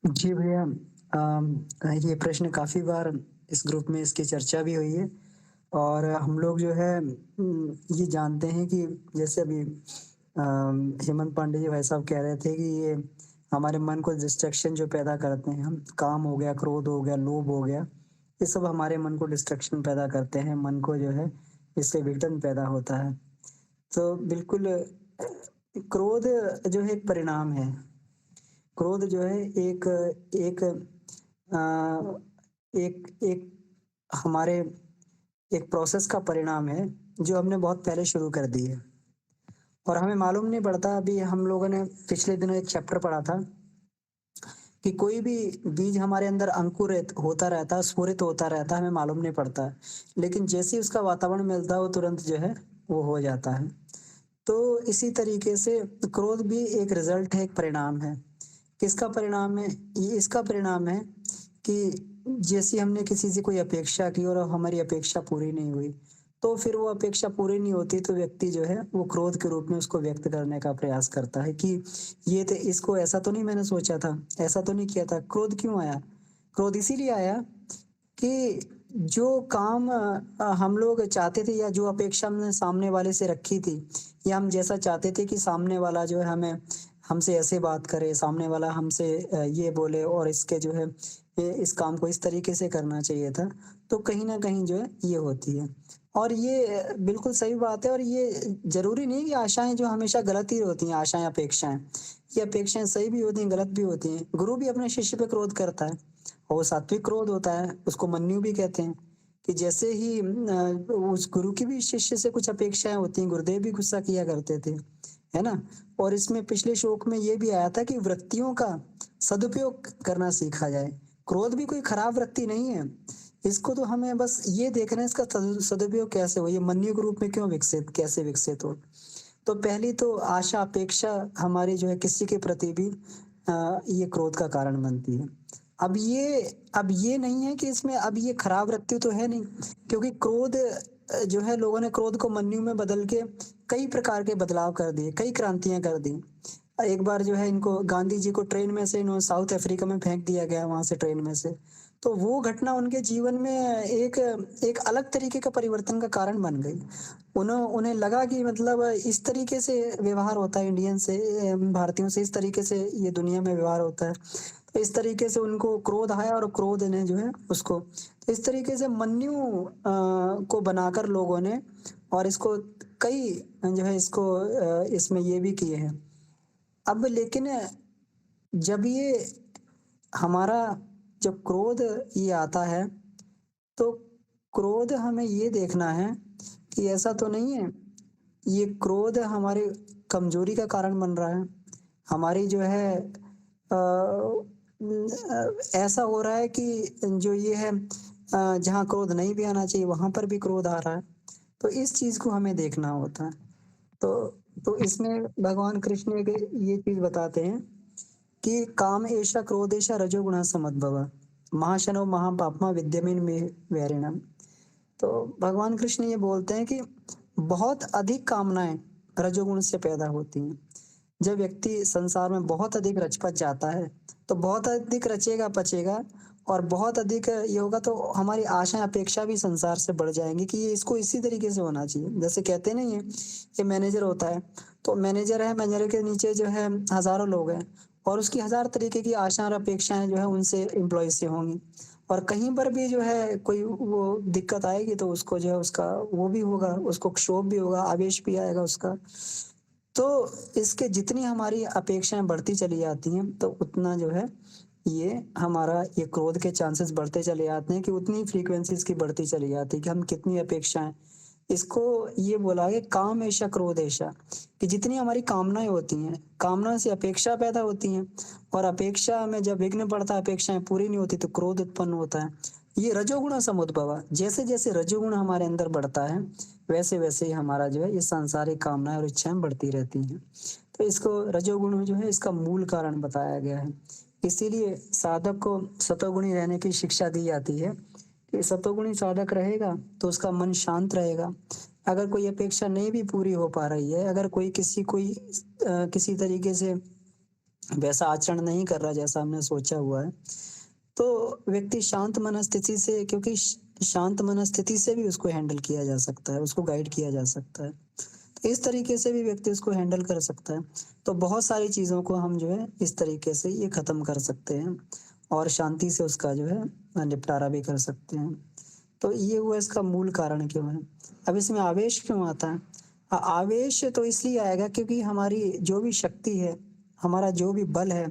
जी भैया, ये प्रश्न काफ़ी बार इस ग्रुप में इसकी चर्चा भी हुई है और हम लोग जो है ये जानते हैं कि जैसे अभी हेमंत पांडे जी भाई साहब कह रहे थे कि ये हमारे मन को डिस्ट्रैक्शन जो पैदा करते हैं हम, काम हो गया, क्रोध हो गया, लोभ हो गया, ये सब हमारे मन को डिस्ट्रैक्शन पैदा करते हैं, मन को जो है इससे विघटन पैदा होता है। तो बिल्कुल क्रोध जो है एक परिणाम है। क्रोध जो है एक एक अ, एक एक हमारे एक प्रोसेस का परिणाम है, जो हमने बहुत पहले शुरू कर दी है और हमें मालूम नहीं पड़ता। अभी हम लोगों ने पिछले दिनों एक चैप्टर पढ़ा था कि कोई भी बीज हमारे अंदर अंकुरित होता रहता है, स्फुरित होता रहता है, हमें मालूम नहीं पड़ता है। लेकिन जैसे ही उसका वातावरण मिलता है, वो तुरंत जो है, वो हो जाता है। तो इसी तरीके से क्रोध भी एक रिज़ल्ट है, एक परिणाम है। किसका परिणाम है? ये इसका परिणाम है कि जैसे हमने किसी से कोई अपेक्षा की और हमारी अपेक्षा पूरी नहीं हुई, तो फिर वो अपेक्षा पूरी नहीं होती तो व्यक्ति जो है वो क्रोध के रूप में उसको व्यक्त करने का प्रयास करता है कि ये तो इसको ऐसा तो नहीं मैंने सोचा था, ऐसा तो नहीं किया था। क्रोध क्यों आया? क्रोध इसीलिए आया कि जो काम हम लोग चाहते थे या जो अपेक्षा हमने सामने वाले से रखी थी या हम जैसा चाहते थे कि सामने वाला जो है हमें हमसे ऐसे बात करे, सामने वाला हमसे ये बोले और इसके जो है ये इस काम को इस तरीके से करना चाहिए था, तो कहीं न कहीं जो है ये होती है। और ये बिल्कुल सही बात है और ये ज़रूरी नहीं कि आशाएँ जो हमेशा गलत ही होती हैं, आशाएँ, अपेक्षाएँ। ये अपेक्षाएँ सही भी होती हैं, गलत भी होती हैं। गुरु भी अपने शिष्य पे क्रोध करता है और वो सात्विक क्रोध होता है, उसको मन्यु भी कहते हैं। कि जैसे ही उस गुरु की भी शिष्य से कुछ अपेक्षाएँ होती हैं, गुरुदेव भी गुस्सा किया करते थे, है ना? और इसमें पिछले श्लोक में ये भी आया था कि वृत्तियों का सदुपयोग करना सीखा जाए। क्रोध भी कोई खराब वृत्ति नहीं है। इसको तो हमें बस ये देखना है इसका सदुपयोग कैसे हो, ये मन्यु के रूप में क्यों विकसित कैसे विकसित हो। तो पहली तो आशा, अपेक्षा हमारी जो है किसी के प्रति भी ये क्रोध का कारण बनती है। अब ये नहीं है कि इसमें अब ये खराब वृत्ति तो है नहीं, क्योंकि क्रोध जो है लोगों ने क्रोध को मन्यु में बदल के कई प्रकार के बदलाव कर दिए, कई क्रांतियाँ कर दी। एक बार जो है इनको गांधी जी को ट्रेन में से इन्होंने साउथ अफ्रीका में फेंक दिया गया वहाँ से ट्रेन में से। तो वो घटना उनके जीवन में एक एक अलग तरीके का परिवर्तन का कारण बन गई। उन्हें लगा कि मतलब इस तरीके से व्यवहार होता है इंडियन से भारतीयों से इस तरीके से ये दुनिया में व्यवहार होता है। तो इस तरीके से उनको क्रोध आया और क्रोध ने जो है उसको तो इस तरीके से मन्यु को बनाकर लोगों ने और इसको कई जो है इसको इसमें ये भी किए हैं। अब लेकिन जब ये हमारा जब क्रोध ये आता है, तो क्रोध हमें ये देखना है कि ऐसा तो नहीं है, ये क्रोध हमारी कमज़ोरी का कारण बन रहा है। हमारी जो है ऐसा हो रहा है कि जो ये है जहाँ क्रोध नहीं भी आना चाहिए, वहाँ पर भी क्रोध आ रहा है। तो इस चीज़ को हमें देखना होता है। तो तो इसमें भगवान कृष्ण एक ये चीज़ बताते हैं कि काम एषा क्रोधेषा रजोगुणः समुद्भवः महाशनो महापाप्मा विद्यमेन मे वैरिणम्। तो भगवान कृष्ण ये बोलते हैं कि बहुत अधिक कामनाएँ रजोगुण से पैदा होती हैं। जब व्यक्ति संसार में बहुत अधिक रच-पच जाता है, तो बहुत अधिक रचेगा-पचेगा और बहुत अधिक ये होगा तो हमारी आशाएँ, अपेक्षा भी संसार से बढ़ जाएँगी कि ये इसको इसी तरीके से होना चाहिए। जैसे कहते नहीं है, ये मैनेजर होता है, तो मैनेजर है, मैनेजर के नीचे जो है हज़ारों लोग हैं और उसकी हज़ार तरीके की आशा और अपेक्षाएँ जो है उनसे एम्प्लॉयी से होंगी। और कहीं पर भी जो है कोई वो दिक्कत आएगी तो उसको जो है उसका वो भी होगा, उसको क्षोभ भी होगा, आवेश भी आएगा उसका। तो इसके जितनी हमारी अपेक्षाएँ बढ़ती चली जाती हैं, तो उतना जो है ये हमारा ये क्रोध के चांसेस बढ़ते चले जाते हैं कि उतनी फ्रीक्वेंसी इसकी बढ़ती चली जाती है कि हम कितनी अपेक्षाएँ इसको ये बोला है काम ऐशा क्रोध ऐशा कि जितनी हमारी कामनाएँ होती हैं, कामना से अपेक्षा पैदा होती हैं और अपेक्षा में जब विघ्न पड़ता है, अपेक्षाएँ पूरी नहीं होती तो क्रोध उत्पन्न होता है। ये रजोगुण समुद्भव जैसे-जैसे रजोगुण हमारे अंदर बढ़ता है, वैसे-वैसे ही हमारा जो है ये सांसारिक कामनाएँ और इच्छाएँ बढ़ती रहती हैं। तो इसको रजोगुण जो है इसका मूल कारण बताया गया है। इसीलिए साधक को सतोगुणी रहने की शिक्षा दी जाती है कि सतोगुणी साधक रहेगा तो उसका मन शांत रहेगा। अगर कोई अपेक्षा नहीं भी पूरी हो पा रही है, अगर किसी तरीके से वैसा आचरण नहीं कर रहा जैसा हमने सोचा हुआ है, तो व्यक्ति शांत मनस्थिति से क्योंकि शांत मनस्थिति से भी उसको हैंडल किया जा सकता है, उसको गाइड किया जा सकता है। तो इस तरीके से भी व्यक्ति उसको हैंडल कर सकता है। तो बहुत सारी चीज़ों को हम जो है इस तरीके से ये ख़त्म कर सकते हैं और शांति से उसका जो है निपटारा भी कर सकते हैं। तो ये हुआ इसका मूल कारण क्यों है। अब इसमें आवेश क्यों आता है? आवेश तो इसलिए आएगा क्योंकि हमारी जो भी शक्ति है, हमारा जो भी बल है,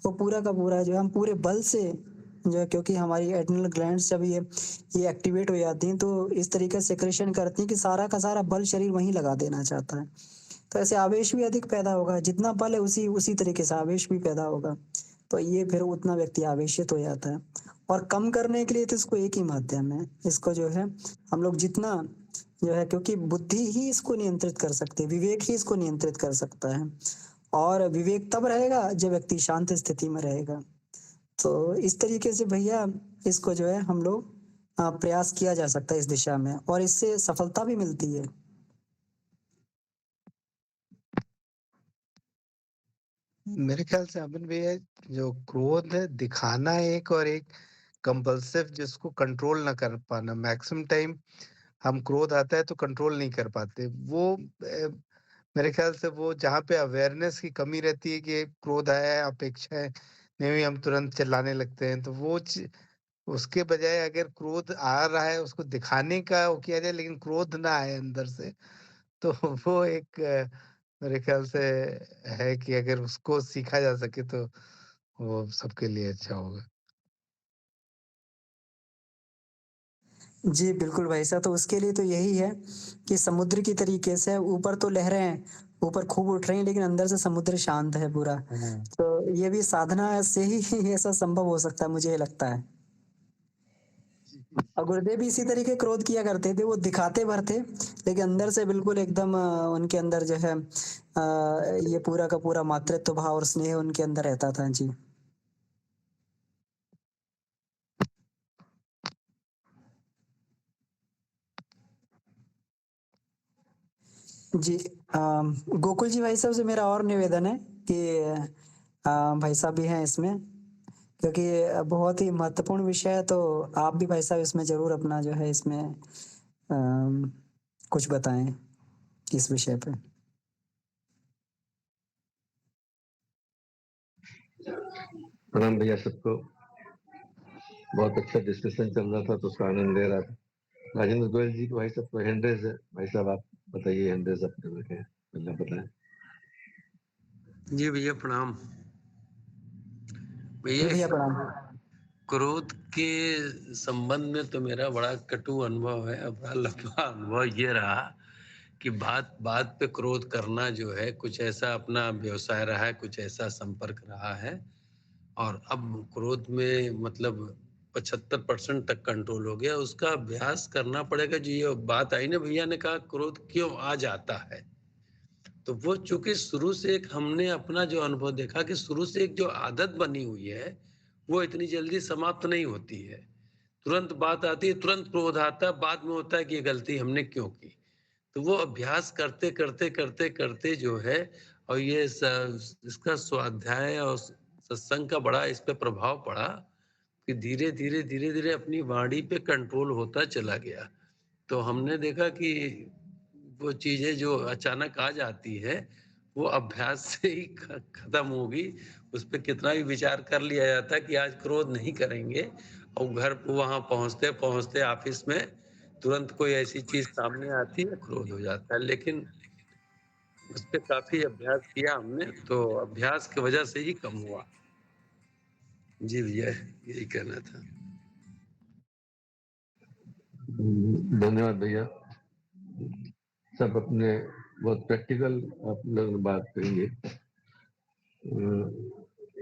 वो पूरा का पूरा जो है हम पूरे बल से जो है क्योंकि हमारी एड्रिनल ग्लैंड्स जब ये एक्टिवेट हो जाती हैं, तो इस तरीके से सेक्रेशन करती हैं कि सारा का सारा बल शरीर वहीं लगा देना चाहता है। तो ऐसे आवेश भी अधिक पैदा होगा, जितना बल है उसी तरीके से आवेश भी पैदा होगा। तो ये फिर उतना व्यक्ति आवेशित हो जाता है और कम करने के लिए तो इसको एक ही माध्यम है, इसको जो है हम लोग जितना जो है क्योंकि बुद्धि ही इसको नियंत्रित कर सकती है, विवेक ही इसको नियंत्रित कर सकता है और विवेक तब रहेगा जब व्यक्ति शांत स्थिति में रहेगा। तो इस तरीके से भैया इसको जो है हम लोग प्रयास किया जा सकता है इस दिशा में और इससे सफलता भी मिलती है। मेरे ख्याल से अमन भैया जो क्रोध है दिखाना एक और एक कंपल्सिव जिसको कंट्रोल ना कर पाना मैक्सिमम टाइम हम क्रोध आता है तो कंट्रोल नहीं कर पाते वो मेरे ख्याल से वो जहाँ पे अवेयरनेस की कमी रहती है कि क्रोध आया है अपेक्षा है नहीं भी हम तुरंत चिल्लाने लगते हैं, तो वो उसके बजाय अगर क्रोध आ रहा है उसको दिखाने का वो किया जाए, लेकिन क्रोध ना आए अंदर से, तो वो एक मेरे ख्याल से है कि अगर उसको सीखा जा सके तो वो सबके लिए अच्छा होगा। जी, बिल्कुल भाई साहब, तो उसके लिए तो यही है कि समुद्र की तरीके से ऊपर तो लहरें ऊपर खूब उठ रही हैं, लेकिन अंदर से समुद्र शांत है पूरा। हाँ। तो ये भी साधना से ही ऐसा संभव हो सकता है, मुझे ये लगता है। और गुरुदेव भी इसी तरीके क्रोध किया करते थे, वो दिखाते भर थे, लेकिन अंदर से बिल्कुल एकदम उनके अंदर जो है ये पूरा का पूरा मातृत्व भाव और स्नेह उनके अंदर रहता था। जी। जी, गोकुल जी भाई साहब से मेरा और निवेदन है कि भाई साहब भी हैं इसमें, क्योंकि बहुत ही महत्वपूर्ण विषय है, तो आप भी भाई साहब इसमें ज़रूर अपना जो है इसमें कुछ बताएँ इस विषय पे। प्रणाम भैया सबको। बहुत अच्छा डिस्कशन चल रहा था तो उसका आनंद ले रहा था। राजेंद्र गोयल जी को भाई साहब को हैंड रेज है। भाई साहब आप बताइए हैंड रेज आप कर रखे हैं, पहले बताएं। जी भैया प्रणाम। जी भैया भैया प्रणाम। क्रोध के संबंध में तो मेरा बड़ा कटु अनुभव है और बड़ा लंबा अनुभव ये रहा कि बात बात पे क्रोध करना जो है कुछ ऐसा अपना व्यवसाय रहा है, कुछ ऐसा संपर्क रहा है और अब क्रोध में मतलब 75% तक कंट्रोल हो गया। उसका अभ्यास करना पड़ेगा। जो ये बात आई ना, भैया ने कहा क्रोध क्यों आ जाता है, तो वो चूंकि शुरू से एक हमने अपना जो अनुभव देखा कि शुरू से एक जो आदत बनी हुई है वो इतनी जल्दी समाप्त नहीं होती है। तुरंत बात आती है, तुरंत क्रोध आता है, बाद में होता है कि ये गलती हमने क्यों की। तो वो अभ्यास करते करते करते करते जो है, और ये इसका स्वाध्याय और सत्संग का बड़ा इस पे प्रभाव पड़ा कि धीरे धीरे धीरे धीरे अपनी वाणी पे कंट्रोल होता चला गया। तो हमने देखा कि वो चीजें जो अचानक आ जाती है वो अभ्यास से ही खत्म होगी। उस पे कितना भी विचार कर लिया जाता है कि आज क्रोध नहीं करेंगे, और घर वहां पहुंचते पहुंचते ऑफिस में तुरंत कोई ऐसी चीज सामने आती है, क्रोध हो जाता है। लेकिन उस पे काफी अभ्यास किया हमने, तो अभ्यास की वजह से ही कम हुआ। जी भैया, यही कहना था। धन्यवाद भैया। सब अपने बहुत प्रैक्टिकल आप लोग बात करेंगे।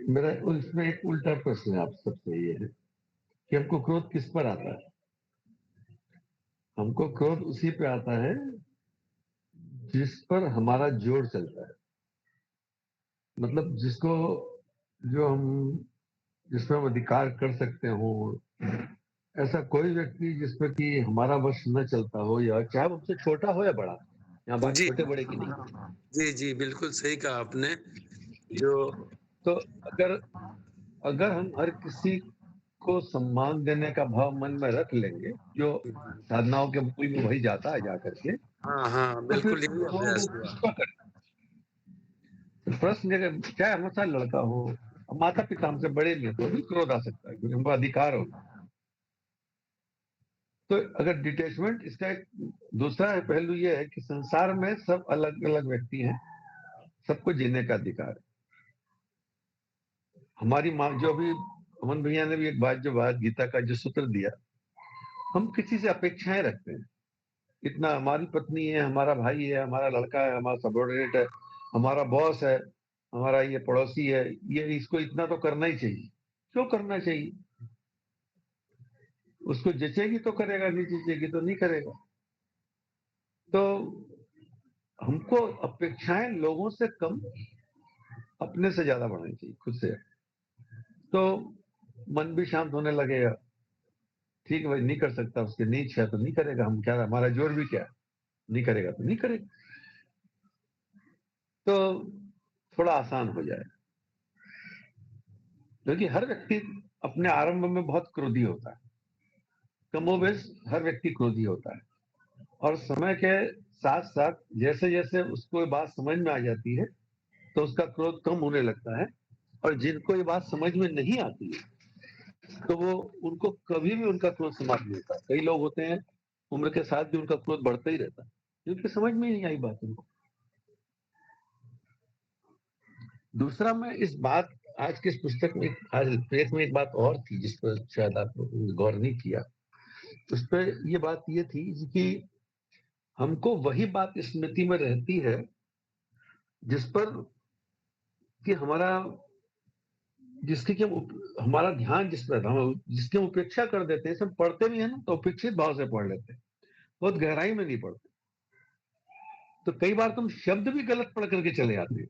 मेरा उसमें एक उल्टा प्रश्न है आप सबसे ये है कि हमको क्रोध किस पर आता है। हमको क्रोध उसी पे आता है जिस पर हमारा जोर चलता है। मतलब जिसको जो हम जिसमें हम अधिकार कर सकते हो, ऐसा कोई व्यक्ति जिसपे कि हमारा वश न चलता हो, या चाहे वो हमसे छोटा हो या बड़ा। यहाँ बात जी छोटे बड़े की नहीं है। जी जी, बिल्कुल सही कहा आपने। जो तो अगर अगर हम हर किसी को सम्मान देने का भाव मन में रख लेंगे, जो साधनाओं के मूल में वही जाता है जाकर के, हाँ हाँ, तो फिर बिल्कुल यही वो अभ्यास हुआ। किसको करें। प्रश्न अगर चाहे हमेशा लड़का हो, माता पिता हमसे बड़े नहीं तो भी क्रोध आ सकता है क्योंकि हमको अधिकार हो। तो अगर डिटेचमेंट, इसका एक दूसरा पहलू ये है कि संसार में सब अलग अलग व्यक्ति हैं, सबको जीने का अधिकार है। हमारी माँ जो अभी अमन भैया ने भी एक बात जो बात गीता का जो सूत्र दिया, हम किसी से अपेक्षाएं रखते हैं। इतना हमारी पत्नी है, हमारा भाई है, हमारा लड़का है, हमारा सबॉर्डिनेट है, हमारा बॉस है, हमारा ये पड़ोसी है, ये इसको इतना तो करना ही चाहिए। क्यों करना चाहिए? उसको जचेगी तो करेगा, नहीं जचेगी तो नहीं करेगा। तो हमको अपेक्षाएं लोगों से कम, अपने से ज्यादा बढ़ानी चाहिए, खुद से। तो मन भी शांत होने लगेगा। ठीक है भाई, नहीं कर सकता, उसकी नहीं इच्छा है तो नहीं करेगा। हम क्या, हमारा जोर भी क्या है, नहीं करेगा तो नहीं करेगा। तो थोड़ा आसान हो जाए, क्योंकि हर व्यक्ति अपने आरंभ में बहुत क्रोधी होता है। कमोबेश हर व्यक्ति क्रोधी होता है, और समय के साथ साथ जैसे जैसे उसको बात समझ में आ जाती है तो उसका क्रोध कम होने लगता है। और जिनको ये बात समझ में नहीं आती है तो वो उनको कभी भी उनका क्रोध समाप्त नहीं होता। कई लोग होते हैं उम्र के साथ भी उनका क्रोध बढ़ता ही रहता है क्योंकि समझ में ही नहीं आई बात उनको। दूसरा, मैं इस बात आज की इस पुस्तक में आज प्रेस में एक बात और थी जिस पर शायद आप गौर नहीं किया। उस पर ये बात ये थी कि हमको वही बात स्मृति में रहती है जिस पर कि जिसकी कि हमारा ध्यान जिस पर हम जिसकी हम उपेक्षा कर देते हैं। सब पढ़ते भी है ना तो उपेक्षित भाव से पढ़ लेते हैं, बहुत गहराई में नहीं पढ़ते। तो कई बार तुम शब्द भी गलत पढ़ करके चले आते हैं।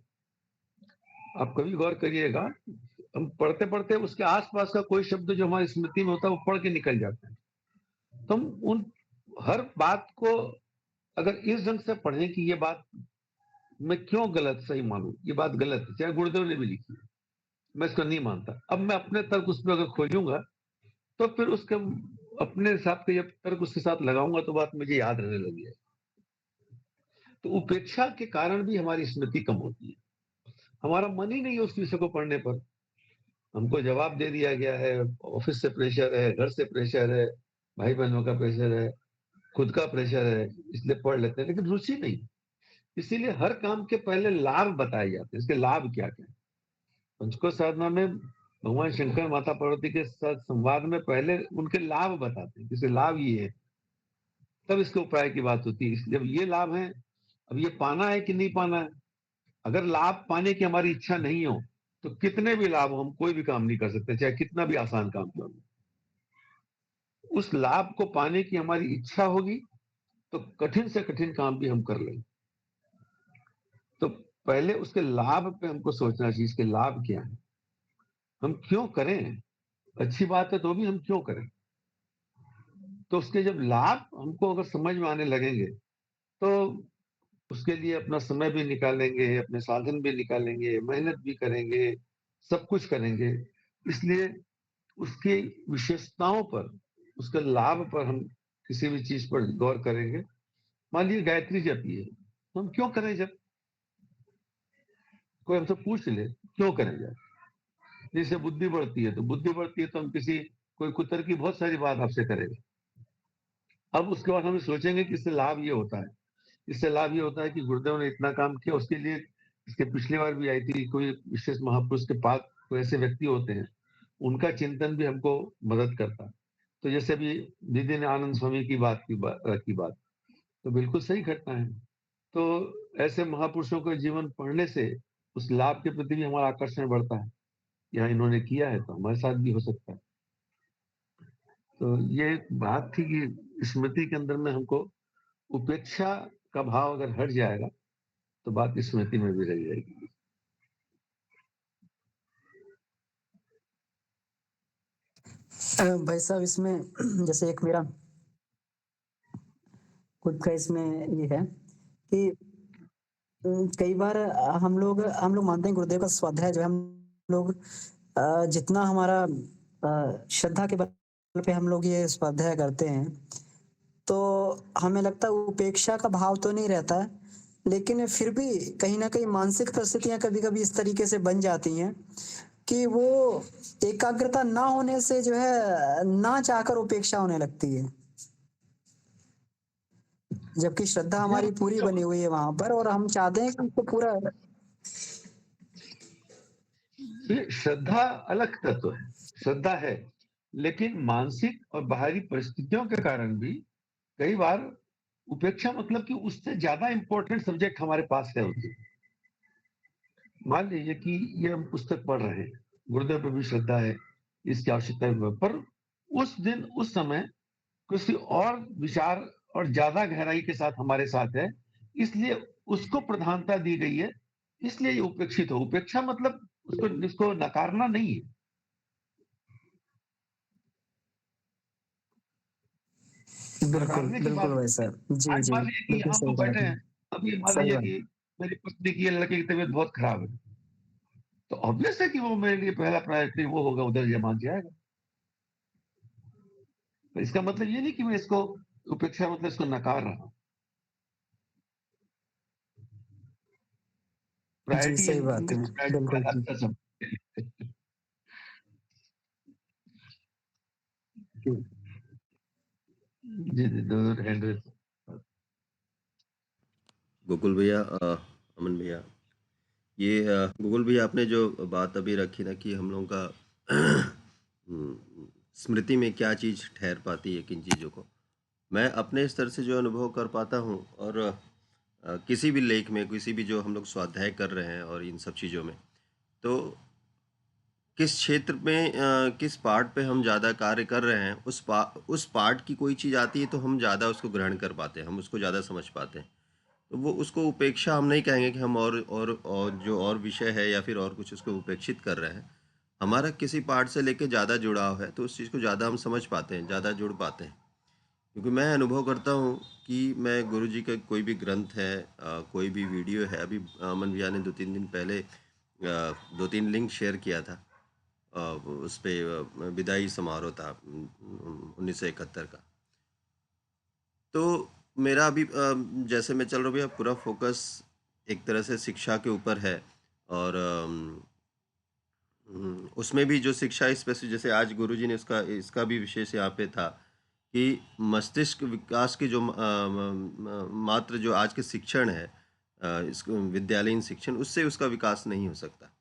आप कभी गौर करिएगा, हम पढ़ते पढ़ते उसके आसपास का कोई शब्द जो हमारी स्मृति में होता है वो पढ़ के निकल जाता है। तो हम उन हर बात को अगर इस ढंग से पढ़ें कि ये बात मैं क्यों गलत सही मानूं, ये बात गलत है, चाहे गुरुदेव ने भी लिखी है, मैं इसको नहीं मानता। अब मैं अपने तर्क उस पर अगर खोजूंगा तो फिर उसके अपने हिसाब के जब तर्क उसके साथ लगाऊंगा तो बात मुझे याद रहने लगी है। तो उपेक्षा के कारण भी हमारी स्मृति कम होती है। हमारा मन ही नहीं है उस विषय को पढ़ने पर। हमको जवाब दे दिया गया है, ऑफिस से प्रेशर है, घर से प्रेशर है, भाई बहनों का प्रेशर है, खुद का प्रेशर है, इसलिए पढ़ लेते हैं, लेकिन रुचि नहीं। इसीलिए हर काम के पहले लाभ बताए जाते हैं, इसके लाभ क्या क्या। पंचकोश साधना में भगवान शंकर माता पार्वती के साथ संवाद में पहले उनके लाभ बताते हैं, इसके लाभ ये है, तब इसके उपाय की बात होती है। जब ये लाभ है, अब ये पाना है कि नहीं पाना है। अगर लाभ पाने की हमारी इच्छा नहीं हो तो कितने भी लाभ हो हम कोई भी काम नहीं कर सकते, चाहे कितना भी आसान काम क्यों हो। उस लाभ को पाने की हमारी इच्छा होगी तो कठिन से कठिन काम भी हम कर लेंगे। तो पहले उसके लाभ पे हमको सोचना चाहिए, इसके लाभ क्या है, हम क्यों करें। अच्छी बात है तो भी हम क्यों करें। तो उसके जब लाभ हमको अगर समझ में आने लगेंगे तो उसके लिए अपना समय भी निकालेंगे, अपने साधन भी निकालेंगे, मेहनत भी करेंगे, सब कुछ करेंगे। इसलिए उसकी विशेषताओं पर, उसके लाभ पर हम किसी भी चीज पर गौर करेंगे। मान लीजिए गायत्री जपी है तो हम क्यों करें जब, कोई हमसे पूछ ले क्यों करें जब। जैसे बुद्धि बढ़ती है तो हम किसी कोई कुतर की बहुत सारी बात आपसे करेंगे। अब उसके बाद हम सोचेंगे कि इससे लाभ ये होता है, इससे लाभ ये होता है कि गुरुदेव ने इतना काम किया उसके लिए। इसके पिछली बार भी आई थी, कोई विशेष महापुरुष के पास कोई ऐसे व्यक्ति होते हैं, उनका चिंतन भी हमको मदद करता है। तो जैसे अभी दीदी ने आनंद स्वामी की बात तो बिल्कुल सही घटना है। तो ऐसे महापुरुषों के जीवन पढ़ने से उस लाभ के प्रति भी हमारा आकर्षण बढ़ता है। यहाँ इन्होंने किया है तो हमारे साथ भी हो सकता है। तो ये बात थी कि स्मृति के अंदर में हमको उपेक्षा का भाव अगर हट जाएगा तो बात स्मृति में भी रह जाएगी। भाई साहब इसमें जैसे एक मेरा खुद का इसमें ये है कि कई बार हम लोग मानते हैं गुरुदेव का स्वाध्याय जो है हम लोग जितना हमारा श्रद्धा के बल पे हम लोग ये स्वाध्याय करते हैं तो हमें लगता है उपेक्षा का भाव तो नहीं रहता है, लेकिन फिर भी कहीं ना कहीं मानसिक परिस्थितियां कभी-कभी इस तरीके से बन जाती हैं कि वो एकाग्रता ना होने से जो है ना चाहकर उपेक्षा होने लगती है। जबकि श्रद्धा हमारी पूरी बनी हुई है वहां पर और हम चाहते हैं कि उसको पूरा ये श्रद्धा अलग तत्व है, श्रद्धा है, लेकिन मानसिक और बाहरी परिस्थितियों के कारण भी कई बार उपेक्षा मतलब कि उससे ज्यादा इंपॉर्टेंट सब्जेक्ट हमारे पास है होती है। मान लीजिए कि ये हम पुस्तक पढ़ रहे हैं, गुरुदेव पर भी श्रद्धा है, इसकी आवश्यकता है, पर उस दिन उस समय किसी और विचार और ज्यादा गहराई के साथ हमारे साथ है, इसलिए उसको प्रधानता दी गई है, इसलिए ये उपेक्षित हो। उपेक्षा मतलब इसको नकारना नहीं है। बिल्कुल नकारने की बिल्कुल बात भाई नहीं है। साहब जी आज जी मान लीजिए कि बिल्कुल यहाँ सही पर बैठे बात है। हैं, अब ये मान सही लीजिए बात कि मेरी पत्नी की या लड़के की तबीयत बहुत खराब है, तो ऑब्वियस है कि वो मेरे लिए पहला प्रायोरिटी वो होगा, उधर जमान जाएगा। तो इसका मतलब ये नहीं कि मैं इसको उपेक्षा मतलब इसको नकार रहा हूँ। जी प्रायोरिटी सही बात है प्रायोरिटी बिल्कुल अच्छा सब जी, जी, दो हैंड रेज़। गोकुल भैया, अमन भैया, ये गोकुल भैया, आपने जो बात अभी रखी ना कि हम लोगों का स्मृति में क्या चीज़ ठहर पाती है, किन चीज़ों को मैं अपने स्तर से जो अनुभव कर पाता हूँ, और किसी भी लेख में, किसी भी जो हम लोग स्वाध्याय कर रहे हैं और इन सब चीज़ों में, तो किस क्षेत्र में किस पार्ट पे हम ज़्यादा कार्य कर रहे हैं, उस पार्ट की कोई चीज़ आती है तो हम ज़्यादा उसको ग्रहण कर पाते हैं, हम उसको ज़्यादा समझ पाते हैं। तो वो उसको उपेक्षा हम नहीं कहेंगे कि हम और जो और विषय है या फिर और कुछ उसको उपेक्षित कर रहे हैं। हमारा किसी पार्ट से लेके ज़्यादा जुड़ाव है, तो उस चीज़ को ज़्यादा हम समझ पाते हैं, ज़्यादा जुड़ पाते हैं। क्योंकि मैं अनुभव करता हूँ कि मैं गुरुजी का कोई भी ग्रंथ है, कोई भी वीडियो है, अभी अमन भैया ने 2-3 दिन पहले 2-3 लिंक शेयर किया था। उस पे विदाई समारोह था 1971 का। तो मेरा अभी जैसे मैं चल रहा हूँ भैया, पूरा फोकस एक तरह से शिक्षा के ऊपर है, और उसमें भी जो शिक्षा स्पेशली जैसे आज गुरुजी ने इसका भी विशेष यहाँ पे था कि मस्तिष्क विकास की जो मात्र जो आज के शिक्षण है, इसको विद्यालयीन शिक्षण, उससे उसका विकास नहीं हो सकता।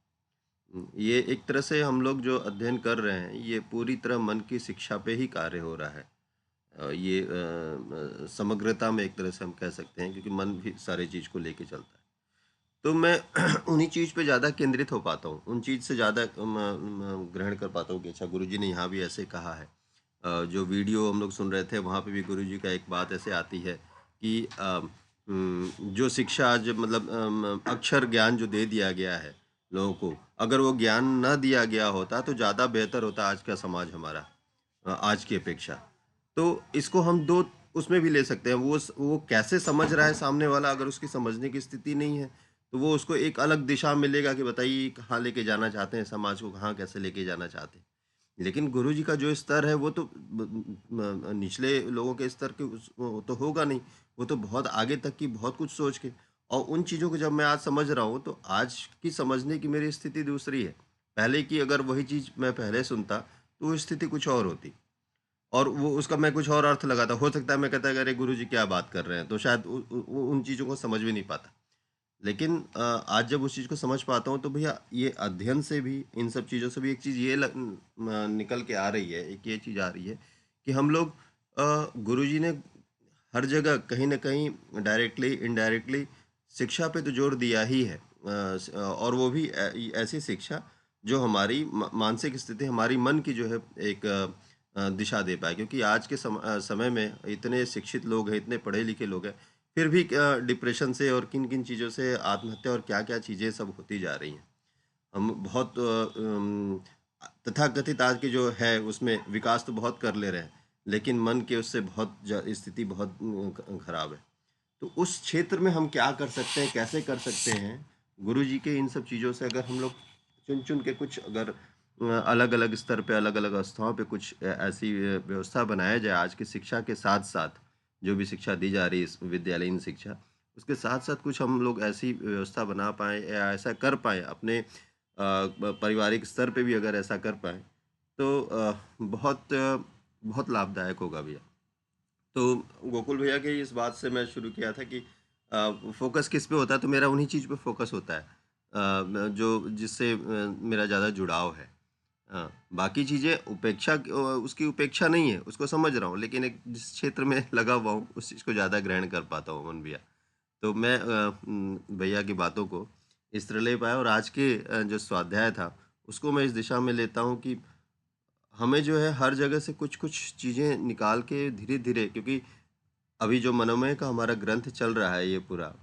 ये एक तरह से हम लोग जो अध्ययन कर रहे हैं, ये पूरी तरह मन की शिक्षा पे ही कार्य हो रहा है। ये समग्रता में एक तरह से हम कह सकते हैं, क्योंकि मन भी सारी चीज़ को लेके चलता है। तो मैं उन्हीं चीज़ पे ज़्यादा केंद्रित हो पाता हूँ, उन चीज़ से ज़्यादा ग्रहण कर पाता हूँ कि अच्छा गुरुजी ने यहाँ भी ऐसे कहा है। जो वीडियो हम लोग सुन रहे थे, वहाँ पे भी गुरुजी का एक बात ऐसे आती है कि जो शिक्षा आज मतलब अक्षर ज्ञान जो दे दिया गया है लोगों को, अगर वो ज्ञान ना दिया गया होता तो ज़्यादा बेहतर होता आज का समाज हमारा, आज की अपेक्षा। तो इसको हम 2 उसमें भी ले सकते हैं। वो कैसे समझ रहा है सामने वाला, अगर उसकी समझने की स्थिति नहीं है, तो वो उसको एक अलग दिशा मिलेगा कि बताइए कहाँ लेके जाना चाहते हैं समाज को, कहाँ कैसे लेके जाना चाहते हैं। लेकिन गुरुजी का जो स्तर है वो तो निचले लोगों के स्तर के वो तो होगा नहीं, वो तो बहुत आगे तक की बहुत कुछ सोच के, और उन चीज़ों को जब मैं आज समझ रहा हूँ तो आज की समझने की मेरी स्थिति दूसरी है। पहले की अगर वही चीज़ मैं पहले सुनता तो वो स्थिति कुछ और होती, और वो उसका मैं कुछ और अर्थ लगाता। हो सकता है मैं कहता अरे गुरुजी क्या बात कर रहे हैं, तो शायद उन चीज़ों को समझ भी नहीं पाता। लेकिन आज जब उस चीज़ को समझ पाता हूँ तो भैया ये अध्ययन से भी, इन सब चीज़ों से भी एक चीज़ ये निकल के आ रही है, एक ये चीज़ आ रही है कि हम लोग गुरुजी ने हर जगह कहीं न कहीं डायरेक्टली, इनडायरेक्टली शिक्षा पे तो जोर दिया ही है। और वो भी ऐसी शिक्षा जो हमारी मानसिक स्थिति, हमारी मन की जो है एक दिशा दे पाए। क्योंकि आज के समय में इतने शिक्षित लोग हैं, इतने पढ़े-लिखे लोग हैं, फिर भी डिप्रेशन से और किन-किन चीज़ों से आत्महत्या और क्या-क्या चीज़ें सब होती जा रही हैं। हम बहुत तथाकथित आज की जो है उसमें विकास तो बहुत कर ले रहे हैं, लेकिन मन के उससे बहुत स्थिति बहुत खराब है। तो उस क्षेत्र में हम क्या कर सकते हैं, कैसे कर सकते हैं? गुरुजी के इन सब चीज़ों से अगर हम लोग चुन-चुन के कुछ अगर अलग-अलग स्तर पे, अलग-अलग अवस्थाओं पे कुछ ऐसी व्यवस्था बनाया जाए आज की शिक्षा के साथ-साथ, जो भी शिक्षा दी जा रही है इस विद्यालयीन शिक्षा, उसके साथ-साथ कुछ हम लोग ऐसी व्यवस्था बना पाएँ या ऐसा कर पाएँ अपने पारिवारिक स्तर पे भी अगर ऐसा कर पाएँ, तो बहुत लाभदायक होगा भैया। तो गोकुल भैया की इस बात से मैं शुरू किया था कि फ़ोकस किस पे होता है, तो मेरा उन्हीं चीज़ पे फ़ोकस होता है, जो जिससे मेरा ज़्यादा जुड़ाव है। बाकी चीज़ें उसकी उपेक्षा नहीं है, उसको समझ रहा हूँ, लेकिन एक जिस क्षेत्र में लगा हुआ हूँ, उस चीज़ को ज़्यादा ग्रहण कर पाता हूँ अमन भैया। तो मैं भैया की बातों को इस तरह ले पाया, और आज के जो स्वाध्याय था, उसको मैं इस दिशा में लेता हूँ कि हमें जो है हर जगह से कुछ-कुछ चीज़ें निकाल के धीरे-धीरे, क्योंकि अभी जो मनोमय का हमारा ग्रंथ चल रहा है ये पूरा,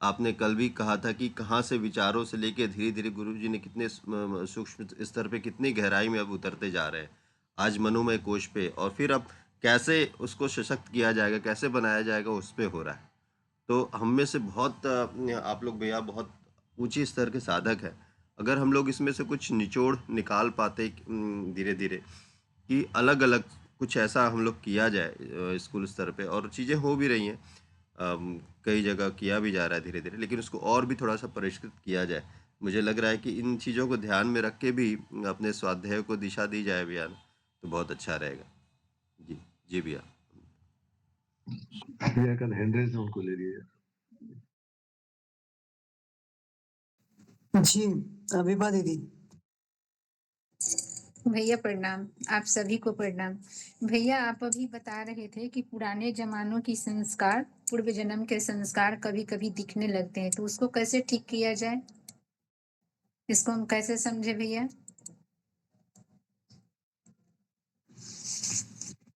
आपने कल भी कहा था कि कहाँ से विचारों से लेके धीरे-धीरे गुरुजी ने कितने सूक्ष्म स्तर पे कितनी गहराई में अब उतरते जा रहे हैं। आज मनोमय कोश पे, और फिर अब कैसे उसको सशक्त किया जाएगा, कैसे बनाया जाएगा, उस पे हो रहा है। तो हम में से बहुत आप लोग भैया बहुत ऊँची स्तर के साधक हैं। अगर हम लोग इसमें से कुछ निचोड़ निकाल पाते धीरे-धीरे कि अलग-अलग कुछ ऐसा हम लोग किया जाए स्कूल स्तर पे, और चीज़ें हो भी रही हैं। कई जगह किया भी जा रहा है धीरे-धीरे, लेकिन उसको और भी थोड़ा-सा परिष्कृत किया जाए। मुझे लग रहा है कि इन चीज़ों को ध्यान में रख के भी अपने स्वाध्याय को दिशा दी जाए भैया, तो बहुत अच्छा रहेगा। जी, जी भैया। भैया का हैंड रेज़ है, उनको ले लीजिए। जी, विभा दीदी। भैया प्रणाम, आप सभी को प्रणाम। भैया आप अभी बता रहे थे कि पुराने ज़मानों की संस्कार, पूर्व जन्म के संस्कार कभी-कभी दिखने लगते हैं, तो उसको कैसे ठीक किया जाए? इसको हम कैसे समझे भैया?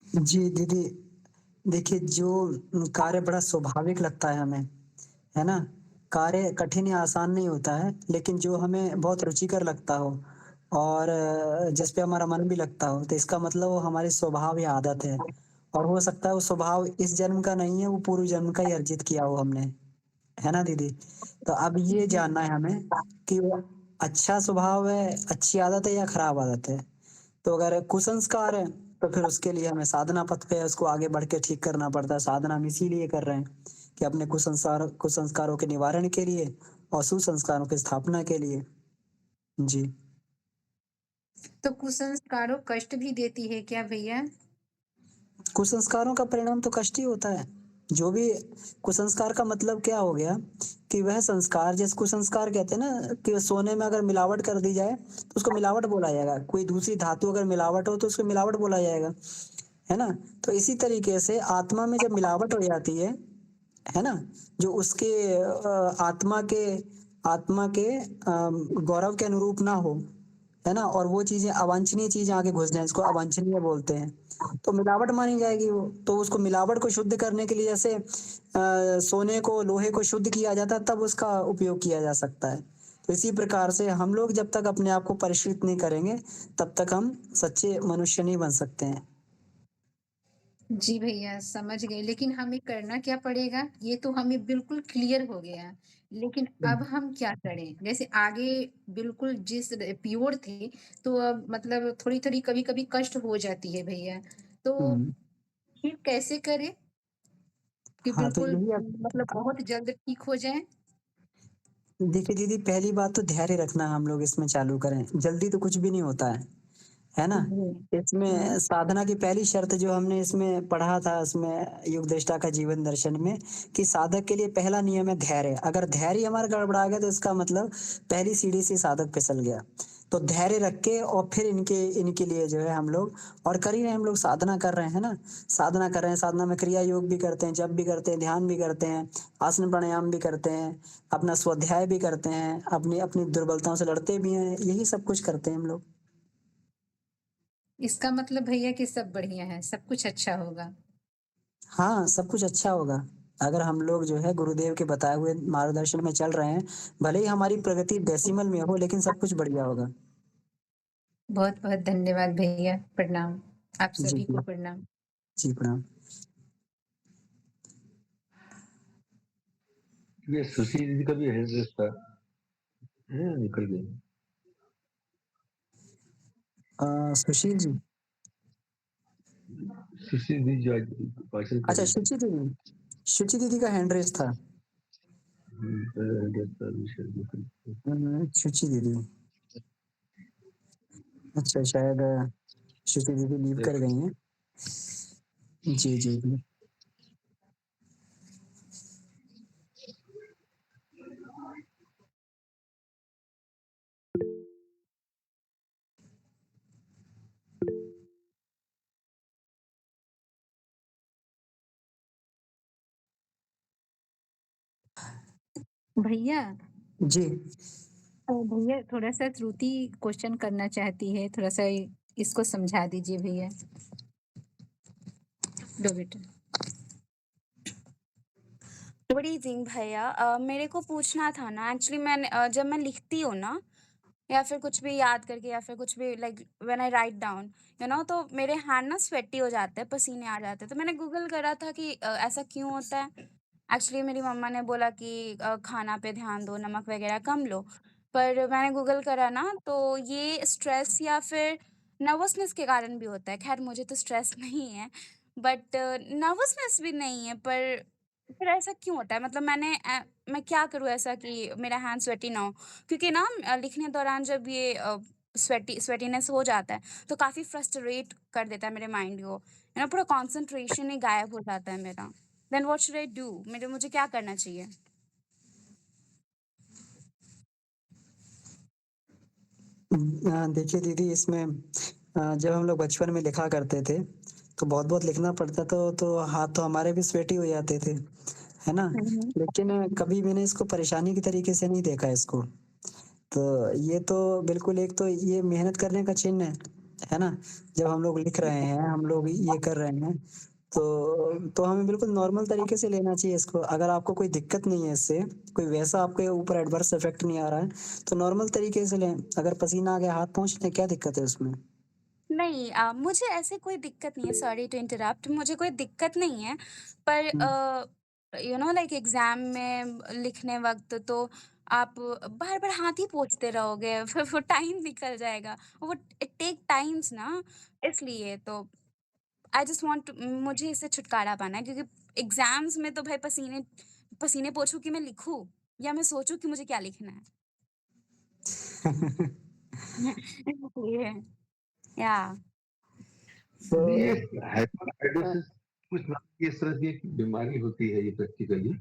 जी, दीदी, देखिए जो कार्य बड़ा स्वाभाविक लगता है हमें, है ना? कार्य कठिन या आसान नहीं होता है, लेकिन जो हमें बहुत रुचिकर लगता हो और जिस पे हमारा मन भी लगता हो, तो इसका मतलब वो हमारी स्वभाव या आदत है। और हो सकता है वो स्वभाव इस जन्म का नहीं है, वो पूर्व जन्म का ही अर्जित किया हो हमने, है ना दीदी? तो अब ये जी, जानना है हमें कि वो अच्छा स्वभाव है, अच्छी आदत है या खराब आदत है? तो अगर कुसंस्कार है, तो फिर उसके लिए हमें साधना पथ पे उसको आगे बढ़ के ठीक करना पड़ता है। साधना हम इसीलिए कर रहे हैं कि अपने कुसंस्कारों के निवारण के लिए और सुसंस्कारों की स्थापना के लिए। जी। तो कुसंस्कारों कष्ट भी देती है क्या भैया? कुसंस्कारों का परिणाम तो कष्ट ही होता है। जो भी कुसंस्कार का मतलब क्या हो गया कि वह संस्कार जैसे कुसंस्कार कहते हैं ना कि सोने में अगर मिलावट कर दी जाए, तो उसको मिलावट बोला जाएगा। कोई दूसरी धातु अगर मिलावट हो तो उसको मिलावट बोला जाएगा, है ना? तो इसी तरीके से आत्मा में जब मिलावट हो जाती है ना? जो उसके आत्मा के गौरव के अनुरूप ना हो, है ना? और वो चीज़ें अवांछनीय चीज़ें आगे घुस जाएँ, इसको अवांछनीय बोलते हैं। तो मिलावट मानी जाएगी वो। तो उसको मिलावट को शुद्ध करने के लिए जैसे सोने को, लोहे को शुद्ध किया जाता है, तब उसका उपयोग किया जा सकता है। तो इसी प्रकार से हम लोग जब तक अपने आप को परिष्कृत नहीं करेंगे, तब तक हम सच्चे मनुष्य नहीं बन सकते हैं। जी भैया, समझ गए, लेकिन हमें करना क्या पड़ेगा? ये तो हमें बिल्कुल क्लियर हो गया। लेकिन अब हम क्या करें? जैसे आगे बिल्कुल जिस प्योर थे, तो अब मतलब थोड़ी-थोड़ी कभी-कभी कष्ट हो जाती है भैया। तो हुँ। फिर कैसे करें कि हाँ, तो बिल्कुल यही अब मतलब बहुत जल्द ठीक हो जाएँ? देखिए दीदी, पहली बात तो धैर्य रखना हम लोग इसमें चालू करें। जल्दी तो कुछ भी नहीं होता है ना? जी। हुँ। इसमें साधना की पहली शर्त जो हमने इसमें पढ़ा था इसमें युगदृष्टा का जीवन दर्शन में कि साधक के लिए पहला नियम है धैर्य। अगर धैर्य हमारा गड़बड़ा गया तो इसका मतलब पहली सीढ़ी से साधक फिसल गया। तो धैर्य रख के और फिर इनके इनके लिए जो है हम लोग और कर ही रहे हैं, हम लोग साधना कर रहे हैं ना? साधना कर रहे हैं, साधना में क्रिया योग भी करते हैं, जप भी करते हैं, ध्यान भी करते हैं, आसन प्राणायाम भी करते हैं, अपना स्वाध्याय भी करते हैं, अपनी अपनी दुर्बलताओं से लड़ते भी हैं, यही सब कुछ करते हैं हम लोग। इसका मतलब भैया कि सब बढ़िया है, सब कुछ अच्छा होगा। हाँ, सब कुछ अच्छा होगा। अगर हम लोग जो है गुरुदेव के बताए हुए मार्गदर्शन में चल रहे हैं, भले ही हमारी प्रगति डेसिमल में हो लेकिन सब कुछ बढ़िया होगा। बहुत-बहुत धन्यवाद भैया, प्रणाम। आप जी, सभी जी। को प्रणाम। जी, प्रणाम। ये सुशील जी का भी हैंड रेज़ था। निकल गई। सुशील जी। सुशील जी जो आज भाषण कर अच्छा, रही थी। शुचि दीदी का हैंड रेज़ था। पहला हैंड रेज़ था, विशाल जी का। शुचि दीदी। अच्छा, शायद शुचि दीदी लीव कर गई हैं। जी, जी, जी। भैया जी। भैया थोड़ा-सा श्रुति क्वेश्चन करना चाहती है, थोड़ा-सा इसको समझा दीजिए भैया। लो बेटा। गुड इवनिंग भैया मेरे को पूछना था ना एक्चुअली जब मैं लिखती हूँ ना या फिर कुछ भी याद करके या फिर कुछ भी like when I write down तो मेरे हैंड ना स्वेटी हो जाते हैं पसीने आ जाते हैं तो मैंने गूगल करा था कि ऐसा क्यों होता है एक्चुअली मेरी मम्मा ने बोला कि खाना पे ध्यान दो नमक वगैरह कम लो पर मैंने गूगल करा ना तो ये स्ट्रेस या फिर नर्वसनेस के कारण भी होता है खैर मुझे तो स्ट्रेस नहीं है बट नर्वसनेस भी नहीं है पर फिर ऐसा क्यों होता है? मतलब मैं क्या करूँ ऐसा कि मेरा हैंड स्वेटी ना हो? क्योंकि ना लिखने दौरान जब ये स्वेटीनेस हो जाता है, तो काफ़ी फ्रस्ट्रेट कर देता है मेरे माइंड को। पूरा कंसंट्रेशन ही गायब हो जाता है मेरा। Then what should I do? मुझे क्या करना चाहिए? देखिए दीदी, इसमें जब हम लोग बचपन में लिखा करते थे, तो बहुत-बहुत लिखना पड़ता तो हाथ तो हमारे भी स्वेटी हो जाते थे, है ना? हुँ, हुँ। लेकिन कभी मैंने इसको परेशानी के तरीके से नहीं देखा इसको। तो ये तो बिल्कुल एक तो ये मेहनत करने का चिन्ह है ना? जब हम लोग लिख रहे हैं, हम लोग ये कर रहे हैं, तो हमें बिल्कुल नॉर्मल तरीके से लेना चाहिए इसको। अगर आपको कोई दिक्कत नहीं है इससे, कोई वैसा आपके ऊपर एडवर्स इफ़ेक्ट नहीं आ रहा है, तो नॉर्मल तरीके से लें। अगर पसीना आ गया, हाथ पोंछ लें, क्या दिक्कत है उसमें? नहीं, मुझे ऐसे कोई दिक्कत नहीं है, सॉरी टू इंटरप्ट, मुझे कोई दिक्कत नहीं है, पर हुँ। लाइक एग्ज़ाम में लिखने वक़्त तो आप बार-बार हाथ ही पोंछते रहोगे, फिर वो टाइम निकल जाएगा। वो इट टेक टाइम्स ना, इसलिए तो आई जस्ट वांट मुझे इससे छुटकारा पाना है, क्योंकि एग्ज़ाम्स में तो भाई पसीने पसीने पोंछूँ कि मैं लिखूँ, या मैं सोचूँ कि मुझे क्या लिखना है। इसलिए या तो ये अ, हाइपरहाइड्रोसिस कुछ नाम की इस तरह की एक बीमारी होती है ये प्रैक्टिकली,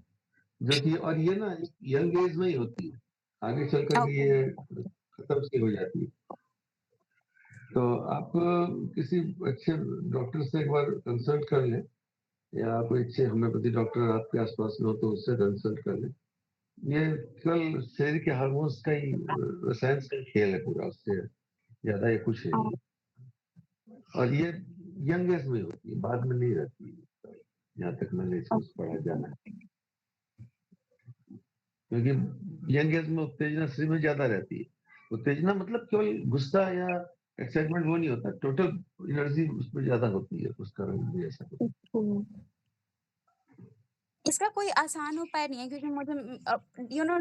जो कि और ये ना यंग एज में ही होती है, आगे चल कर के ओके। ये खत्म सी हो जाती है। तो आप किसी अच्छे डॉक्टर से एक बार कंसल्ट कर लें, या कोई अच्छे होम्योपैथी डॉक्टर आपके आसपास में हो तो उससे कंसल्ट कर लें। ये केवल शरीर के हार्मोन्स का ही रसायन का ही खेल है पूरा, उससे ज्यादा ये कुछ है अ, नहीं। और ये यंग एज में होती है, बाद में नहीं रहती है, जहाँ तक मैंने इसको पढ़ा जाना है। क्योंकि यंग एज में उत्तेजना शरीर में ज्यादा रहती है। उत्तेजना मतलब केवल गुस्सा या एक्साइटमेंट वो नहीं होता, टोटल एनर्जी उसमें ज्यादा होती है, उस कारण भी ऐसा कुछ। ओके। इसका कोई आसान उपाय नहीं है, क्योंकि मुझे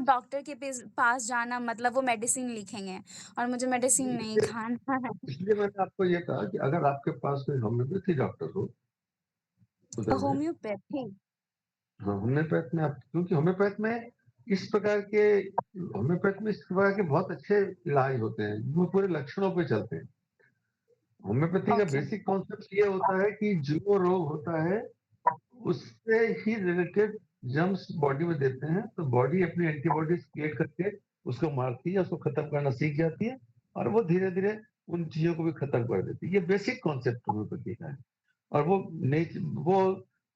डॉक्टर के पास जाना मतलब वो मेडिसिन लिखेंगे और मुझे मेडिसिन नहीं इसलिए खाना है। इसलिए मैंने आपको ये कहा कि अगर आपके पास कोई होम्योपैथी डॉक्टर हो उधर में, होम्योपैथी। हाँ होम्योपैथ में आप, क्योंकि होम्योपैथ में इस प्रकार के इस प्रकार के बहुत अच्छे इलाज होते हैं, वो पूरे लक्षणों पे चलते हैं। होम्योपैथी का ओके। बेसिक कॉन्सेप्ट ये होता है कि जो रोग होता है उससे ही रिलेटेड जर्म्स बॉडी में देते हैं, तो बॉडी अपनी एंटीबॉडीज क्रिएट करके उसको मारती है, उसको खत्म करना सीख जाती है, और वो धीरे धीरे उन चीजों को भी खत्म कर देती है। ये बेसिक कॉन्सेप्ट होम्योपैथी का है। और वो